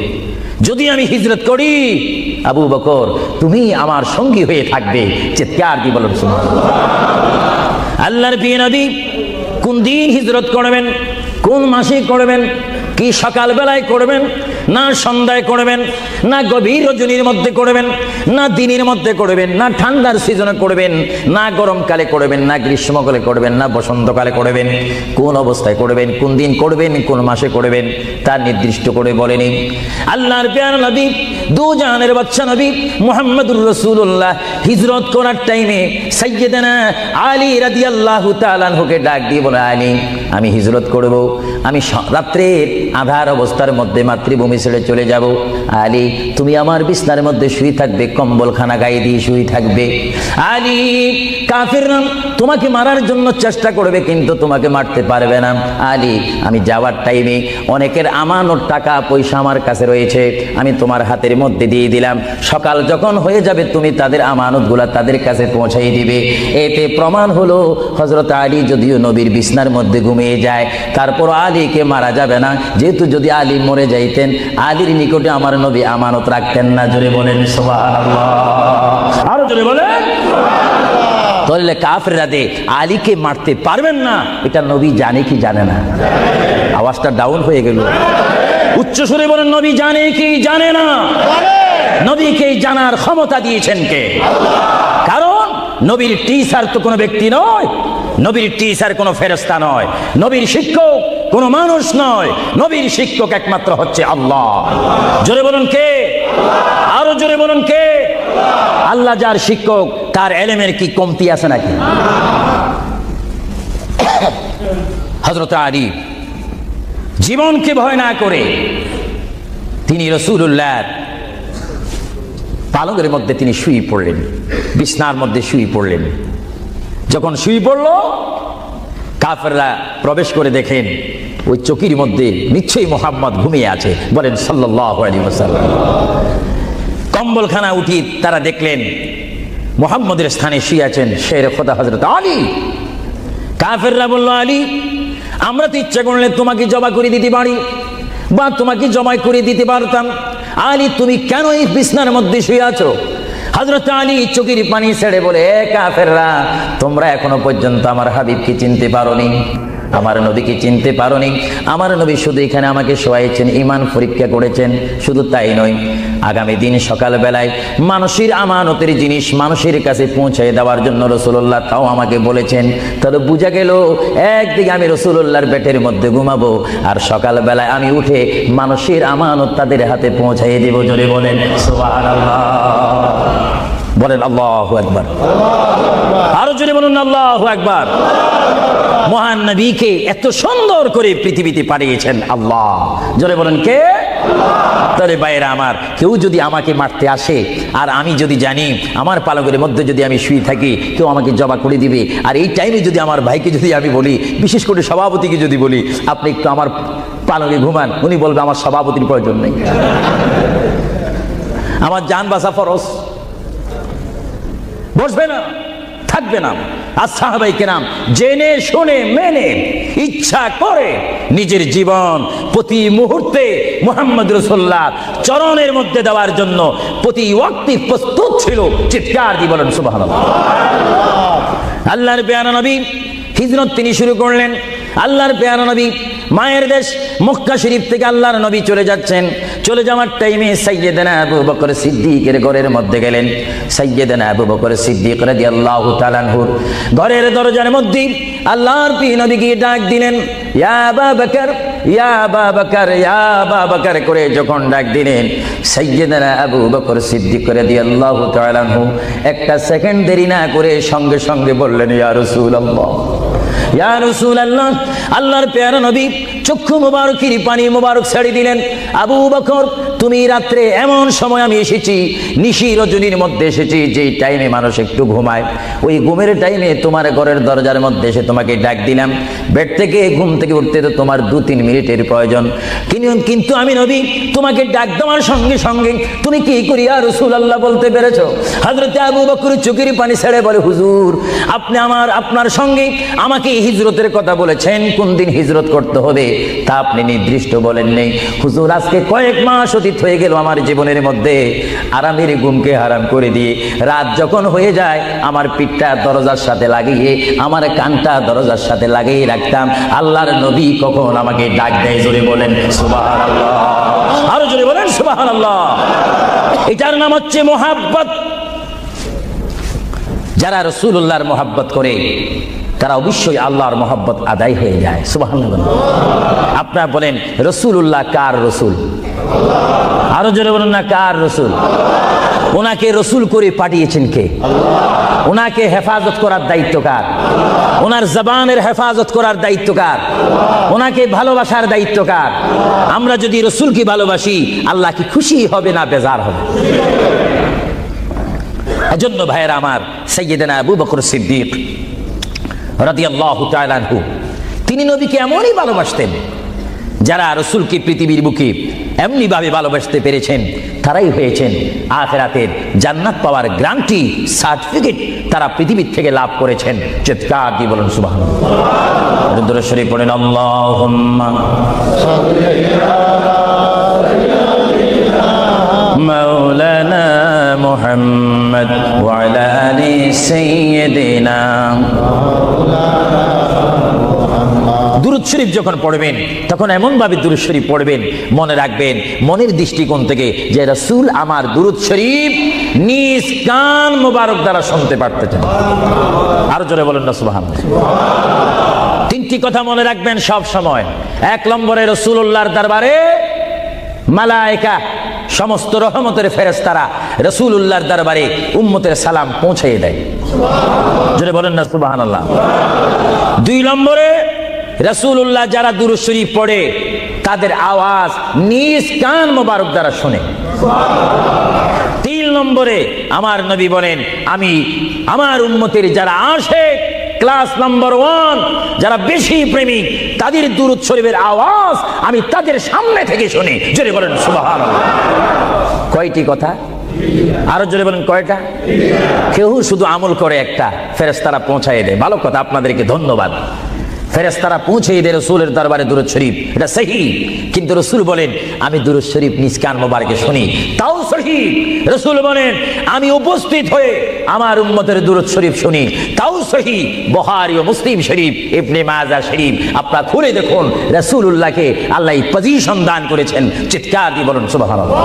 যদি আমি হিজরত করি, আবু বকর তুমি আমার সঙ্গী হয়ে থাকবে। চিৎকার দিয়ে বলুন সুবহানাল্লাহ। আল্লাহর প্রিয় নবী কোন দিন হিজরত করবেন, কোন মাসে করবেন, কি সকাল বেলায় করবেন, না সন্ধ্যায় করবেন, না গভীর রজনীর মধ্যে করবেন, না দিনের মধ্যে করবেন, না ঠান্ডার সিজনে করবেন, না গরমকালে করবেন, না গ্রীষ্মকালে করবেন, না বসন্তকালে করবেন। কোন অবস্থায় করবেন, কোন দিন করবেন, কোন মাসে করবেন, তা নির্দিষ্ট করে বলেনি। আল্লাহর প্যারা নবী, দু জাহানের বাদশা নবী মুহাম্মদুর রাসূলুল্লাহ হিজরত করার টাইমে সাইয়্যিদানা আলী রাদিয়াল্লাহু তাআলা আনহুকে ডাক দিয়ে বলে, আলী, আমি হিজরত করব, আমি রাত্রের আধার অবস্থার মধ্যে মাতৃভূমি ছেড়ে চলে যাব। আলী, তুমি আমার বিছনার মধ্যে শুয়ে থাকবে, কম্বলখানা গায়ে দিয়ে শুয়ে থাকবে। আলী, কাফিররা তোমাকে মারার জন্য চেষ্টা করবে, কিন্তু তোমাকে মারতে পারবে না। আলী, আমি যাওয়ার টাইমে অনেকের আমানত টাকা পয়সা আমার কাছে রয়েছে, আমি তোমার হাতের মধ্যে দিয়ে দিলাম। সকাল যখন হয়ে যাবে তুমি তাদের আমানতগুলা তাদের কাছে পৌঁছাই দিবে। এতে প্রমাণ হলো হযরত আলী যদিও নবীর বিছনার মধ্যে ঘুমিয়ে যায়, তারপর আলীকে মারা যাবে না, যেহেতু যদি আলী মরে যাইতেন আলীর নিকটে আমার নবী আমানত রাখতেন না। জোরে বলেন সুবহানাল্লাহ, আরো জোরে বলেন। তাহলে কাফেররা দে আলীকে মারতে পারবেন না, এটা নবী জানে কি জানে না? আওয়াজটা ডাউন হয়ে গেল, উচ্চ সুরে বলেন, নবী জানে কি জানে না? নবীকে জানার ক্ষমতা দিয়েছেন কে? কারণ নবীর টিচার তো কোনো ব্যক্তি নয়, নবীর টিচার কোনো ফেরেশতা নয়, নবীর শিক্ষক কোনো মানুষ নয়, নবীর শিক্ষক একমাত্র হচ্ছে আল্লাহ। জোরে বলুন কে? আরো জোরে বলুন কে? আল্লাহ যার শিক্ষক, তার ইলমের কি কমতি আছে নাকি? হযরত আলী জীবনকে ভয় না করে তিনি রাসূলুল্লাহর পালকের মধ্যে তিনি শুয়ে পড়লেন, বিছনার মধ্যে শুয়ে পড়লেন। যখন শুয়ে পড়লো, কাফেররা প্রবেশ করে দেখেন ওই চকির মধ্যে নিশ্চয়ই মুহাম্মদ ঘুমিয়ে আছে। বলেন সাল্লাল্লাহু আলাইহি ওয়াসাল্লাম। কম্বলখানা উঠি তারা দেখলেন মুহাম্মদের স্থানে শুয়ে আছেন শেরে খোদা হযরত আলী। কাফেররা বলল, আলী, আমরা তো ইচ্ছা করলে তোমাকে জবা করে দিতে পারি বা তোমাকে জবাই করে দিতে পারতাম। আলী, তুমি কেন এই বিছনার মধ্যে শুয়ে আছো? হযরত আলী চোখের পানি ছেড়ে বলে, কাফেররা, তোমরা এখনো পর্যন্ত আমার হাবিবকে চিনতে পারোনি, আমার নবীকে চিনতে পারোনি। আমার নবী শুধু এখানে আমাকে শোয়াইছেন, ঈমান পরীক্ষা করেছেন। শুধু তাই নয়, আগামী দিন সকালবেলায় মানুষের আমানতের জিনিস মানুষের কাছে পৌঁছে দেওয়ার জন্য রাসূলুল্লাহ তাও আমাকে বলেছেন। তাহলে বোঝা গেল একদিকে আমি রাসূলুল্লাহর পেটের মধ্যে ঘুমাবো, আর সকালবেলায় আমি উঠে মানুষের আমানত তাদের হাতে পৌঁছাইয়ে দেব। জোরে বলেন সুবহানাল্লাহ, বলেন আল্লাহু আকবার, আরো জোরে বলুন আল্লাহু আকবার। মহান নবীকে এত সুন্দর করে পৃথিবীতে পাঠিয়েছেন আল্লাহ। জোরে বলেন কে? তাহলে ভাইরা আমার, কেউ যদি আমাকে মারতে আসে আর আমি যদি জানি আমার পালকের মধ্যে যদি আমি শুয়ে থাকি, কেউ আমাকে জবা করে দিবে, আর এই টাইমে যদি আমার ভাইকে যদি আমি বলি, বিশেষ করে সভাপতিকে যদি বলি আপনি একটু আমার পালকে ঘুমান, উনি বলবে আমার সভাপতির প্রয়োজন নেই, আমার জান বাঁচা ফরজ, বসবে না, থাকবে না। আর সাহাবায়ে কেরাম জেনে শুনে মেনে ইচ্ছা করে নিজের জীবন প্রতি মুহূর্তে মুহাম্মদ রাসূলুল্লাহ চরণের মধ্যে দেওয়ার জন্য প্রতি ওয়াক্তে প্রস্তুত ছিল। চিৎকার দিয়ে বলেন সুবহানাল্লাহ। আল্লাহর প্যারা নবী হিজরত তিনি শুরু করলেন। আল্লাহর প্যারা নবী মায়ের দেশ মক্কা শরীফ থেকে আল্লাহর নবী চলে যাচ্ছেন। চলে যাওয়ার টাইমে সাইয়্যিদানা আবু বকর সিদ্দিকের ঘরের মধ্যে গেলেন। সাইয়্যিদানা আবু বকর সিদ্দিক রাদিয়াল্লাহু তাআলা আনহুর ঘরের দরজার মধ্যে আল্লাহর প্রিয় নবীকে ডাক দিলেন, ইয়া আবু বকর, ইয়া আবু বকর, ইয়া আবু বকর করে যখন ডাক দিলেন, সাইয়্যিদানা আবু বকর সিদ্দিক রাদিয়াল্লাহু তাআলা আনহু একটা সেকেন্ড দেরি না করে সঙ্গে সঙ্গে বললেন, ইয়া রাসূলুল্লাহ, ইয়া রাসূলুল্লাহ। আল্লাহর প্যারা নবী চক্ষু মুবারকের পানি মুবারক ছেড়ে দিলেন, আবু বকর, তুমি রাত্রে এমন সময় আমি এসেছি, নিশি রজনীর মধ্যে এসেছি, যেই টাইমে মানুষ একটু ঘুমায়, ওই ঘুমের টাইমে তোমার ঘরের দরজার মধ্যে এসে তোমাকে ডাক দিলাম। বেড থেকে ঘুম থেকে উঠতে তো তোমার 2-3 মিনিটের প্রয়োজন, কিন্তু আমি নবী তোমাকে ডাক দেওয়ার সঙ্গে সঙ্গে তুমি কি করি ইয়া রাসূলুল্লাহ বলতে পেরেছো? হযরত আবু বকর চোখের পানি ছেড়ে বলে, হুজুর, আপনি আপনার সঙ্গে আমাকে হিজরতের কথা বলেছেন, কোন দিন হিজরত করতে হবে তা আপনি নির্দিষ্ট বলেন নেই। হুজুর, আজকে কয়েক মাস অতীত হয়ে গেল আমার জীবনের মধ্যে, আরামের ঘুমকে হারাম করে দিয়ে রাত যখন হয়ে যায় আমার পিঠটা দরজার সাথে লাগিয়ে, আমার কানটা দরজার সাথে লাগিয়ে রাখতাম। আল্লাহর নবী কখন আমাকে ডাক দেয়, জোরে বলেন সুবহানাল্লাহ, আরো জোরে বলেন সুবহানাল্লাহ। এটার নাম হচ্ছে মুহাব্বত। যারা রাসূলুল্লাহর মুহাব্বত করে তারা অবশ্যই আল্লাহর মুহাব্বত আদায় হয়ে যায়। সুবহানাল্লাহ। আপনারা বলেন রাসূলুল্লাহ কার রাসূল? আরো জোরে বলুন না, কার রাসূল? ওনাকে রাসূল করে পাঠিয়েছেন কে? ওনাকে হেফাজত করার দায়িত্ব কার? ওনার জবানের হেফাজত করার দায়িত্ব কার? ওনাকে ভালোবাসার দায়িত্ব কার? আমরা যদি রাসূলকে ভালোবাসি, আল্লাহ কি খুশি হবে না বেজার হবে? এজন্য ভাইয়েরা আমার, সাইয়্যিদানা আবু বকর সিদ্দিক রাদিয়াল্লাহু তাআলা আনহু, তিনি নবীকে এমনই ভালোবাসতেন, যারা রাসূলকে পৃথিবীর বুকে এমনি ভাবে ভালোবাসতে পেরেছেন তারাই হয়েছেন আখিরাতের জান্নাত পাওয়ার গ্যারান্টি সার্টিফিকেট তারা পৃথিবীর থেকে লাভ করেছেন। চিৎকার দিয়ে বলুন সুবহানাল্লাহ। দরুদ শরীফ পড়েন, আল্লাহুম্মা মাওলানা মুহাম্মদ ওয়া আলা আলি সাইয়্যিদিনা। দুরূদ শরীফ যখন পড়বেন তখন এমন ভাবে দুরূদ শরীফ পড়বেন, মনে রাখবেন মনের দৃষ্টিকোণ থেকে যে রাসূল আমার দুরূদ শরীফ নিজ কান মোবারক দ্বারা শুনতে পারতেন। আরো জোরে বলেন না সুবহানাল্লাহ। তিনটি কথা মনে রাখবেন সব সময়। এক নম্বরে রাসূলুল্লাহর দরবারে মালায়েকা, সমস্ত রহমতের ফেরেশতারা রাসূলুল্লাহর দরবারে উম্মতের সালাম পৌঁছিয়ে দেয়। জোরে বলেন না সুবহানাল্লাহ। দুই নম্বরে রাসূলুল্লাহ যারা দুরূদ শরীফ পড়ে তাদের আওয়াজ নিজ কান মোবারক দ্বারা শুনে। তিন নম্বরে আমার নবী বলেন, আমি আমার উম্মতের যারা আশিক ক্লাস নাম্বার 1, যারা বেশি প্রেমিক, তাদের দুরূদ শরীফের আওয়াজ আমি তাদের সামনে থেকে শুনি। জোরে বলেন সুবহানাল্লাহ। কয়টি কথা? আরো জোরে বলেন কয়টা? কেউ শুধু আমল করে একটা, ফেরেশতারা পৌঁছায় দেয়। ভালো কথা, আপনাদেরকে ধন্যবাদ। ফেরেশতারা পৌঁছে দেয় রাসূলের দরবারে দুরূদ শরীফ, এটা সহিহ। কিন্তু রাসূল বলেন আমি দুরূদ শরীফ নিজ কান মোবারকে শুনি, তাও সহিহ। রাসূল বলেন আমি উপস্থিত হয়ে আমার উম্মতের দুরূদ শরীফ শুনি, তাও সহিহ। বুখারী ও মুসলিম শরীফ, ইবনে মাজাহ শরীফ আপনারা খুলে দেখুন, রাসূলুল্লাহকে আল্লাহ পজিশন দান করেছেন। চিৎকার দিয়ে বলুন সুবহানাল্লাহ।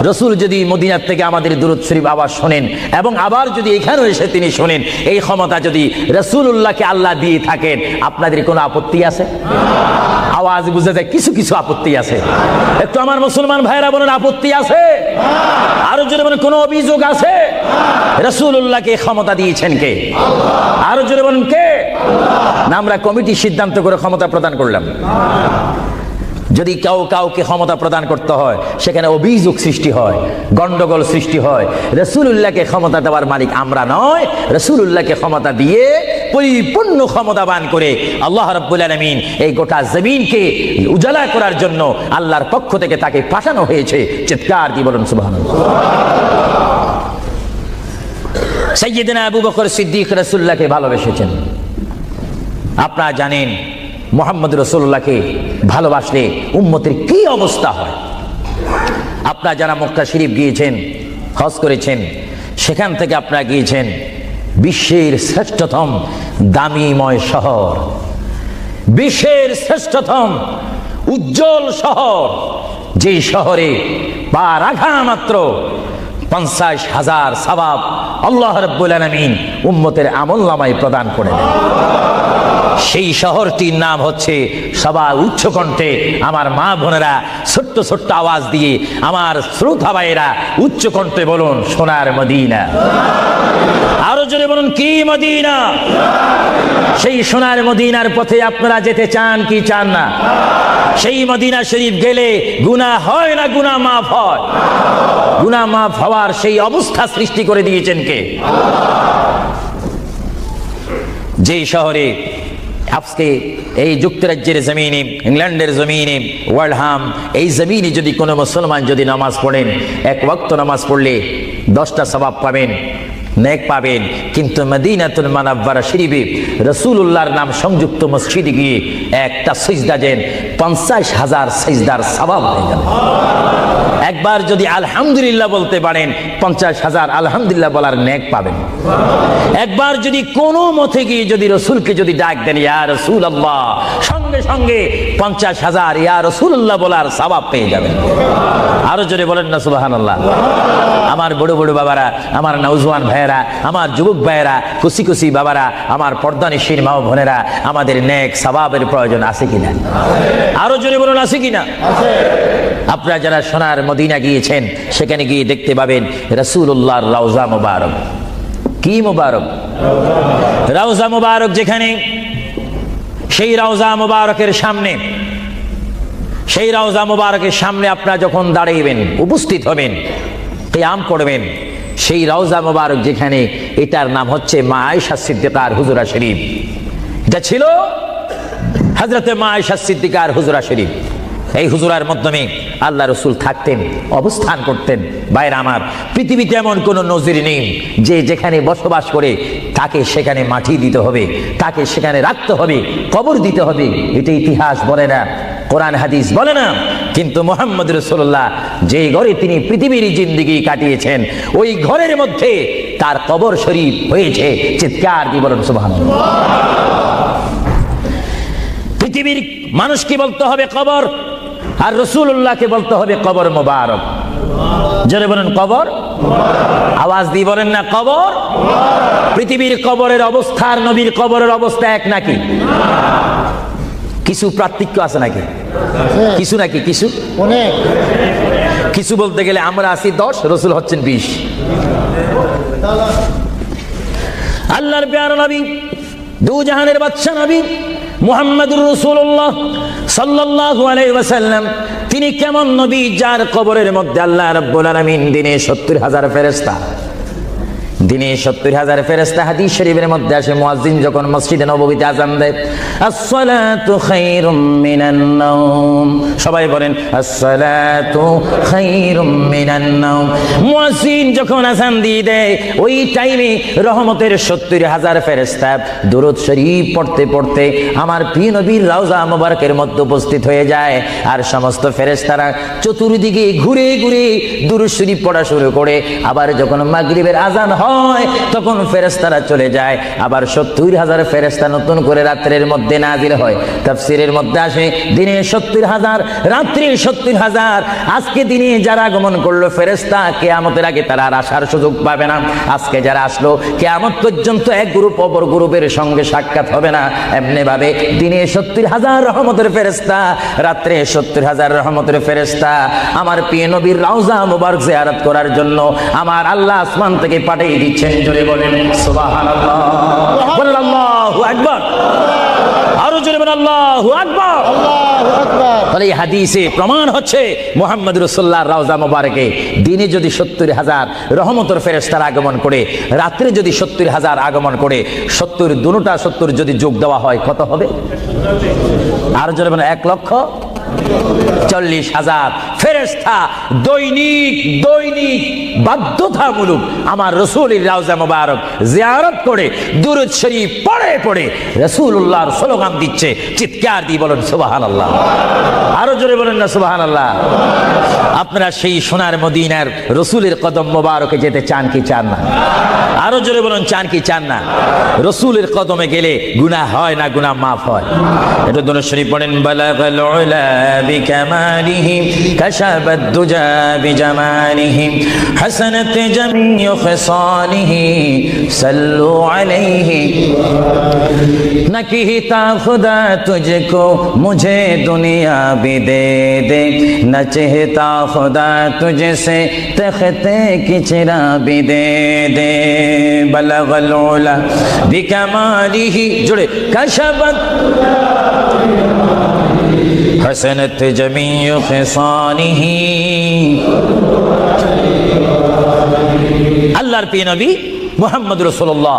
রাসূল যদি মদিনার থেকে আমাদের দুরূদ শরীফ আবার শোনেন এবং আবার যদি এখানে এসে তিনি শোনেন, এই ক্ষমতা যদি রাসূলুল্লাহকে আল্লাহ দিয়ে থাকেন, আপনাদের কোনো আপত্তি আছে? আওয়াজ বুঝে যায় কিছু কিছু আপত্তি আছে। একটু আমার মুসলমান ভাইরা বলেন আপত্তি আছে? আরো জোরে বলেন কোনো অভিযোগ আছে? রাসূলুল্লাহকে ক্ষমতা দিয়েছেন কে? আরো জোরে বলেন কে? না আমরা কমিটি সিদ্ধান্ত করে ক্ষমতা প্রদান করলাম? যদি কাউকে ক্ষমতা প্রদান করতে হয় সেখানে অভিযোগ সৃষ্টি হয়, গন্ডগোল সৃষ্টি হয়। রাসূলুল্লাহকে ক্ষমতা দেওয়ার মালিক আমরা নয়, রাসূলুল্লাহকে ক্ষমতা দিয়ে পরিপূর্ণ ক্ষমতাবান করে আল্লাহ রাব্বুল আলামিন এই গোটা জমিনকে উজালা করার জন্য আল্লাহর পক্ষ থেকে তাকে পাঠানো হয়েছে। চিৎকার দিয়ে বলুন সুবহানাল্লাহ। সাইয়্যিদনা আবু বকর সিদ্দিক রাসূলুল্লাহকে ভালোবেসেছেন। আপনারা জানেন মুহাম্মদ রাসূলুল্লাহকে ভালোবাসলে উম্মতের কি অবস্থা হয়। আপনারা যারা মক্কা শরীফ গিয়েছেন, হজ করেছেন, সেখান থেকে আপনারা গিয়েছেন বিশ্বের শ্রেষ্ঠতম দামিময় শহর, বিশ্বের শ্রেষ্ঠতম উজ্জ্বল শহর, যে শহরে পা রাখা মাত্র 50,000 সওয়াব আল্লাহ রাব্বুল আলামিন উম্মতের আমলনামায় প্রদান করে দেন। সেই শহরটির নাম হচ্ছে, সবাই উচ্চ কণ্ঠে আমার মা বোনেরা ছোট্ট ছোট্ট আওয়াজ দিয়ে, আমার শ্রোতা ভাইয়েরা উচ্চ কণ্ঠে বলুন সোনার মদিনা। আরো জোরে বলুন কি মদিনা? সেই সোনার মদিনার পথে আপনারা যেতে চান কি চান না? সেই মদিনা শরীফ গেলে গুনাহ হয় না গুনাহ মাফ হয়? গুনাহ মাফ হওয়ার সেই অবস্থা সৃষ্টি করে দিয়েছেন কে? যেই শহরে আজকে এই যুক্তরাজ্যের জমিনে, ইংল্যান্ডের জমিনে, ওয়ার্ল্ডহাম এই জমিনে যদি কোনো মুসলমান যদি নামাজ পড়েন, এক ওয়াক্ত নামাজ পড়লে 10টা সওয়াব পাবেন, নেক পাবেন, কিন্তু মদিনাতুল মুনাওয়ারা শরীফে রাসূলুল্লাহর নাম সংযুক্ত মসজিদে গিয়ে একটা সিজদা দেন, 50,000 সিজদার সওয়াব হয়ে যাবে। একবার যদি আলহামদুলিল্লাহ বলতে পারেন, 50,000 আলহামদুলিল্লাহ বলার নেক পাবেন। একবার যদি কোনো মতে গিয়ে যদি রসুলকে যদি ডাক দেন ইয়া রাসূলুল্লাহ, সঙ্গে সঙ্গে 50,000 ইয়া রাসূলুল্লাহ বলার সওয়াব পেয়ে যাবেন। আরো জোরে বলেন না সুবহানাল্লাহ। আমার বড় বড় বাবারা, আমার নওজোয়ান ভাইয়েরা, আমার যুবক ভাইয়েরা, কুসি কুসি বাবারা, আমার পর্দানিশীন মা ও বোনেরা, আমাদের নেক সওয়াবের প্রয়োজন আছে কিনা? আরো জোরে বলুন আছে কিনা? আপনারা যারা সোনার মদিনা গিয়েছেন, সেখানে গিয়ে দেখতে পাবেন রাসূলুল্লাহর রওজা মুবারক। কি মুবারক? রওজা মুবারক। যেখানে সেই রওজা মুবারকের সামনে, সেই রওজা মুবারকের সামনে আপনারা যখন দাঁড়াইবেন, উপস্থিত হবেন, কিয়াম করবেন, সেই রওজা মুবারক যেখানে, এটার নাম হচ্ছে মা আয়েশা সিদ্দিকার হুজরা শরীফ। এটা ছিল হযরতে মা আয়েশা সিদ্দিকার হুজরা শরীফ। এই হুজরার মাধ্যমে আল্লাহ রসুল থাকতেন, অবস্থান করতেন। ভাইরা আমার, পৃথিবীতে এমন কোন নজির নেই যে যেখানে বসবাস করে তাকে সেখানে মাটি দিতে হবে, তাকে সেখানে রাখতে হবে, কবর দিতে হবে। এটা ইতিহাস বলে না, কোরআন হাদিস বলে না। কিন্তু মুহাম্মদ রাসূলুল্লাহ যে ঘরে তিনি পৃথিবীর জিন্দেগি কাটিয়েছেন, ওই ঘরের মধ্যে তার কবর শরীফ হয়েছে। চিৎকার দিয়ে বলেন সুবহানাল্লাহ। পৃথিবীর মানুষকে বলতে হবে কবর, আর রাসূলুল্লাহকে বলতে হবে কবর মুবারক। জোরে বলেন কবর। আওয়াজ দিয়ে বলেন না কবর। পৃথিবীর কবরের অবস্থা আর নবীর কবরের অবস্থা এক নাকি? কিছু পার্থক্য আছে নাকি? কিছু নাকি? কিছু অনেক কিছু বলতে গেলে আমরা আছি 10, রাসূল হচ্ছেন 20। আল্লাহর প্যারা নবী, দু জাহানের বাদশা নবী মুহাম্মদুর রাসূলুল্লাহ সাল্লাল্লাহু আলাইহি ওয়াসাল্লাম, তিনি কেমন নবী যার কবরের মধ্যে আল্লাহ রাব্বুল আলামিন দিনে 70,000 ফেরেশতা, দিনে 70,000 ফেরেশতা। হাদিস শরীফের মধ্যে আসে, মুয়াজ্জিন যখন মসজিদে নববীতে আযান দেয়, আসসালাতু খায়রুম মিনান নাওম, সবাই বলেন আসসালাতু খায়রুম মিনান নাওম। মুয়াজ্জিন যখন আযান দিয়ে দেয়, ওই টাইমে রহমতের 70,000 ফেরেশতা দুরূদ শরীফ পড়তে পড়তে আমার প্রিয় নবীর রওজা মুবারকের মধ্যে উপস্থিত হয়ে যায়। আর সমস্ত ফেরেশতারা চতুর্দিকে ঘুরে ঘুরে দুরূদ শরীফ পড়া শুরু করে। আবার যখন মাগরিবের আযান হয়, তখন ফেরেশতারা চলে যায়। আবার 70,000 ফেরেশতা নতুন করে রাত্রের মধ্যে নাজিল হয়। তাফসীরের মধ্যে আসে, দিনে 70,000, রাত্রে 70,000। আজকে দিনে যারা আগমন করলো ফেরেশতা, কিয়ামতের আগে তারা আর আসার সুযোগ পাবে না। আজকে যারা আসলো, কিয়ামত পর্যন্ত এক গ্রুপ অপর গ্রুপের সঙ্গে সাক্ষাৎ হবে না। এমনি ভাবে দিনে 70,000 রহমতের ফেরেশতা, রাত্রে 70,000 রহমতের ফেরেশতা আমার প্রিয় নবীর রওজা মুবারক জিয়ারত করার জন্য আমার আল্লাহ আসমান থেকে পাঠিয়ে দিচ্ছেন। জোরে বলেন সুবহানাল্লাহ। বলেন আল্লাহু আকবার। আরো জোরে বলেন আল্লাহু আকবার। আল্লাহু আকবার। তাহলে এই হাদিসে প্রমাণ হচ্ছে মুহাম্মদ রাসূলুল্লাহর রওজা মুবারকে দিনে যদি 70,000 রহমতের ফেরেশতার আগমন করে, রাত্রে যদি 70,000 আগমন করে, 70 দুটোটা 70 যদি যোগ দেওয়া হয় কত হবে? আরো জোরে বলেন 1,40,000 ফেরেশতা দৈনিক দৈনিক বাধ্যতামূলক আমার রাসূলের রওজা মুবারক জিয়ারত করে দুরূদ শরীফ পড়ে পড়ে রাসূলুল্লাহর স্লোগান দিচ্ছে। চিৎকার দিয়ে বলেন সুবহানাল্লাহ। আরো জোরে বলেন না সুবহানাল্লাহ। আপনারা সেই সোনার মদিনার রাসূলের কদম মুবারকে যেতে চান কি চান না? আরো জোরে বলেন চান কি চান না? রাসূলের কদমে গেলে গুনাহ হয় না, গুনাহ মাফ হয়। এটা দুরূদ শরীফ পড়েন, বালাগাল উলা বিকামালিহি কাশাবাদ দুজা বিজামালিহি হাসানাত জামিউ খিসালিহি সাল্লু আলাইহি নকিতা খুদা তুঝকো মুঝে দুনিয়া भी दे दे न चाहता खुदा तुझसे तख्ते की चिरा भी दे दे बलगल उला बिकमालिही जुड़े कशबत हसनत जमीउ खिसानिही। আল্লাহর প্রিয় নবী মুহাম্মদ রাসূলুল্লাহ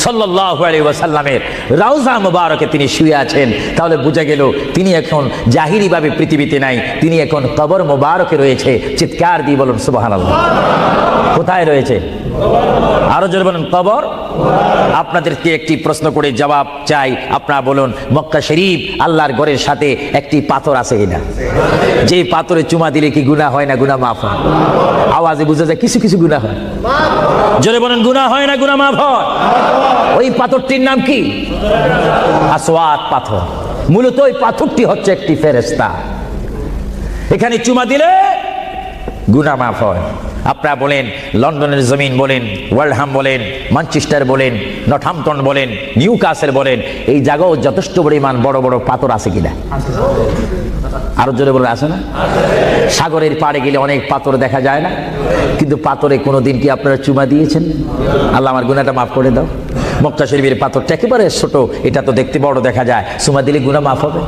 সাল্লাল্লাহু আলাইহি ওয়াসাল্লামের রওজা মুবারকে তিনি শুয়ে আছেন, তাহলে বোঝা গেল তিনি এখন জাহিরি ভাবে পৃথিবীতে নাই, তিনি এখন কবর মুবারকে রয়েছে। চিৎকার দিয়ে বলুন সুবহানাল্লাহ। কোথায় রয়েছে? আরো জোরে বলুন, কবর। আপনাদেরকে একটি প্রশ্ন করে জবাব চাই, আপনারা বলুন, মক্কা শরীফ আল্লাহর ঘরের সাথে একটি পাথর আছে কিনা? যে পাথরে চুমা দিলে কি গুনাহ হয় না গুনাহ মাফ হয়? আওয়াজে বুঝা যায় কিছু কিছু গুনাহ হয়। জোরে বলেন, গুনাহ হয় না গুনাহ মাফ হয়? ওই পাথরটির নাম কি? আসওয়াদ পাথর। মূলত ওই পাথরটি হচ্ছে একটি ফেরেশতা। এখানে চুমা দিলে গুনাহ মাফ হয়। আপনারা বলেন, লন্ডনের জমিন বলেন, ওয়ালহাম বলেন, ম্যানচেস্টার বলেন, নর্থহ্যাম্পটন বলেন, নিউক্যাসল বলেন, এই জায়গাও যথেষ্ট পরিমাণ বড় বড় পাথর আছে কিনা? আরো জোরে বলে আছে না? সাগরের পাড়ে গেলে অনেক পাথর দেখা যায় না? কিন্তু পাথরে কোনোদিন কি আপনারা চুমা দিয়েছেন? আল্লাহ আমার গুনাহটা মাফ করে দাও। মক্কা শরীফের পাথরটা একেবারে ছোট, এটা তো দেখতে বড় দেখা যায়, চুমা দিলে গুনাহ মাফ হবে?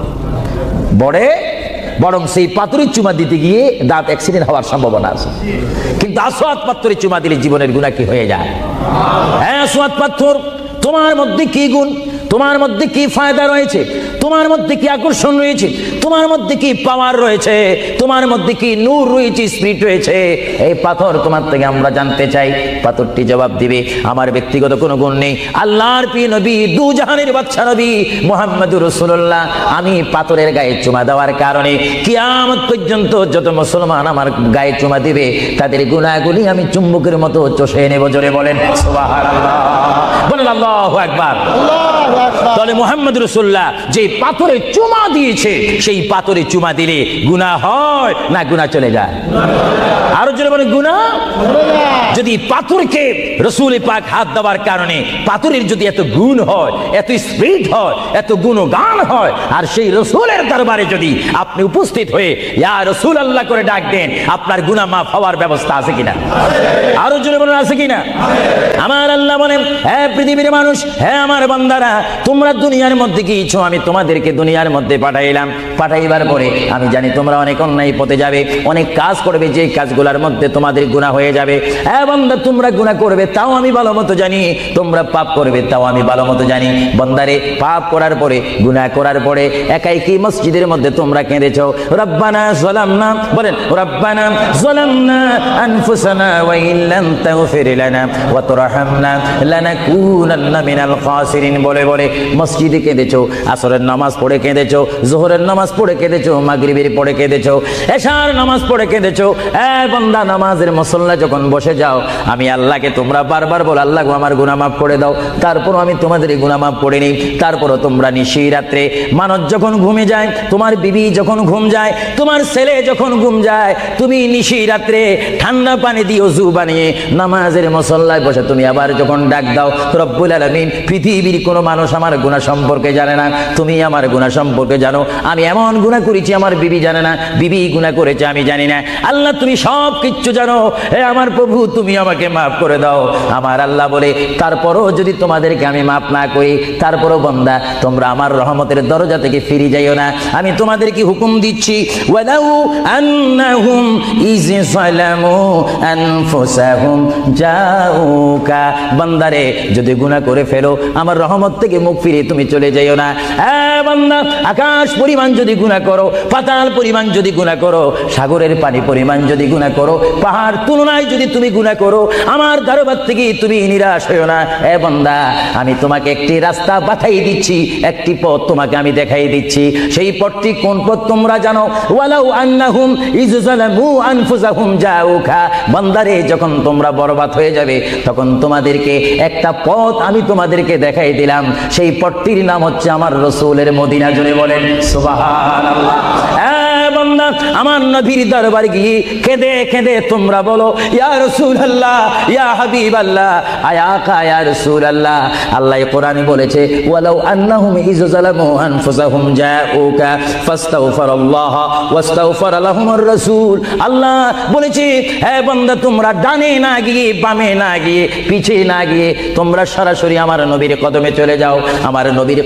বরং সেই পাথরের চুমা দিতে গিয়ে দাঁত অ্যাক্সিডেন্ট হওয়ার সম্ভাবনা আছে। কিন্তু আসওয়াদ পাথরের চুমা দিলে জীবনের গুনাহ কি হয়ে যায়? হ্যাঁ, আসওয়াদ পাথর, তোমার মধ্যে কি গুণ, তোমার মধ্যে কি ফায়দা রয়েছে, তোমার মধ্যে কি আকর্ষণ রয়েছে, তোমার মধ্যে কি পাওয়ার রয়েছে, তোমার মধ্যে কি নূর রয়েছে, স্পিরিট রয়েছে, এই পাথর তোমার থেকে আমরা জানতে চাই। পাথরটি জবাব দিবে, আমার ব্যক্তিগত কোনো গুণ নেই, আল্লাহর প্রিয় নবী, দু জাহানের বাদশা নবী মুহাম্মদুর রাসূলুল্লাহ, আমি পাথরের গায়ে চুমা দেওয়ার কারণে কিয়ামত পর্যন্ত যত মুসলমান আমার গায়ে চুমা দিবে তাদের গুনাহগুলি আমি চুম্বকের মতো চষে নেব। জোরে বলেন সুবহানাল্লাহ, বলেন আল্লাহু আকবার। তাহলে মুহাম্মদ রাসূলুল্লাহ যে পাথরে চুমা দিয়েছে, সেই পাথরে চুমা দিলে গুনাহ হয় না গুনাহ চলে যায়? আরো জোরে বলেন, গুনাহ। যদি পাথরকে রাসূল পাক হাত দেওয়ার কারণে পাথরের যদি এত গুণ হয়, এত স্পিরিট হয়, এত গুণগান হয়, আর সেই রাসূলের দরবারে যদি আপনি উপস্থিত হয়ে ইয়া রাসূলুল্লাহ করে ডাক দেন, আপনার গুনাহ মাফ হওয়ার ব্যবস্থা আছে কিনা? আরো জোরে বলেন, আছে কিনা? আমার আল্লাহ বলেন, হে পৃথিবীর মানুষ, হে আমার বান্দারা, তোমরা দুনিয়ার মধ্যে কি ইচ্ছো আমি তোমাদেরকে দুনিয়ার মধ্যে পাঠাইলাম। পাঠাইবার পরে আমি জানি তোমরা অনেক অন্যায় পথে যাবে, অনেক কাজ করবে, যে কাজগুলোর মধ্যে তোমাদের গুনাহ হয়ে যাবে। হ্যাঁ বান্দা, তোমরা গুনাহ করবে তাও আমি ভালো মতো জানি, তোমরা পাপ করবে তাও আমি ভালো মতো জানি। বান্দারে, পাপ করার পরে, গুনাহ করার পরে একাই কি মসজিদের মধ্যে তোমরা কেঁদেছো, রব্বানা যালামনা, বলেন রব্বানা যালামনা আনফুসানা ওয়া ইল্লাম তাগফির লানা ওয়া তারহামনা লানাকুনান্না মিনাল খাসিরিন বলে বলে মসজিদে কেঁদেছো, আসরের নামাজ পড়ে কেঁদেছো, যোহরের নামাজ পড়ে কেঁদেছো, মাগরিবের পড়ে কেঁদেছো, এশার নামাজ পড়ে কেঁদেছো। বান্দা, নামাজের মুসল্লা যখন বসে যাও, আমি আল্লাহকে তোমরা বারবার বলো, আল্লাহ আমার গুনাহ মাফ করে দাও। তারপরও আমি তোমাদের গুনাহ মাফ করে নিই। তারপরও তোমরা নিশি রাত্রে, মানুষ যখন ঘুমে যায়, তোমার বিবি যখন ঘুম যায়, তোমার ছেলে যখন ঘুম যায়, তুমি নিশি রাত্রে ঠান্ডা পানি দিয়ে ওযু বানিয়ে নামাজের মুসল্লায় বসে তুমি আবার যখন ডাক দাও, রব্বুল আলামিন, পৃথিবীর কোনো মানুষ আমার গুনাহ সম্পর্কে জানে না, তুমি আমার গুনাহ সম্পর্কে জানো। আমি এমন গুনাহ করেছি আমার বিবি জানে না, বিবি গুনাহ করেছে আমি জানি না। আল্লাহ, তুমি সব কিচ্ছু জানো, হে আমার প্রভু, তুমি আমাকে মাফ করে দাও। আমার আল্লাহ বলে, তারপরও যদি তোমাদেরকে আমি মাফ না করি, তারপরও বান্দা তোমরা আমার রহমতের দরজা থেকে ফিরে যাইও না। আমি তোমাদেরকে হুকুম দিচ্ছি, ওয়ালাউ আন্নাহুম ইয যালামু আনফুসাহুম জাউকা, বান্দারে যদি গুনাহ করে ফেলো, আমার রহমত থেকে মুখ ফিরে তুমি চলে যাইও না। বান্দা, আকাশ পরিমাণ যদি গুনাহ করো, পাতাল পরিমাণ যদি গুনাহ করো, সাগরের পানি পরিমাণ যদি গুনাহ করো, পাহাড় তুলনায় যদি তুমি গুনাহ করো, আমার দরবার থেকে তুমি নিরাশ হইও না। বান্দা, আমি তোমাকে একটি রাস্তা বাতাই দিচ্ছি, একটি পথ তোমাকে আমি দেখাই দিচ্ছি। সেই পথটি কোন পথ তোমরা জানো? ওয়ালাউ আন্নাহুম ইয যালামু আনফুসাহুম জাউকা, বান্দারে, যখন তোমরা বরবাদ হয়ে যাবে, তখন তোমাদেরকে একটা পথ আমি তোমাদেরকে দেখাই দিলাম। সেই পথটির নাম হচ্ছে আমার রাসূলের মদিনা। জোরে বলেন সুবহানাল্লাহ। বান্দা, আমার নবীর দরবারে গিয়ে কেঁদে কেঁদে তোমরা বলো, ইয়া রাসূলুল্লাহ, ইয়া হাবিবাল্লাহ, আয়াকা ইয়া রাসূলুল্লাহ। আল্লাহ কোরআনে বলেছে, ওয়ালাউ আন্নাহুম ইয যালামু আনফুসাহুম জাউকা ফাস্তাগফিরুল্লাহ ওয়াস্তাগফারা লাহুমুর রাসূল। আল্লাহ বলেছে, হে বান্দা, তোমরা ডানে না গিয়ে, বামে না গিয়ে, পিছে না গিয়ে, তোমরা সরাসরি আমার নবীর কদমে চলে যাও। আমার নবীর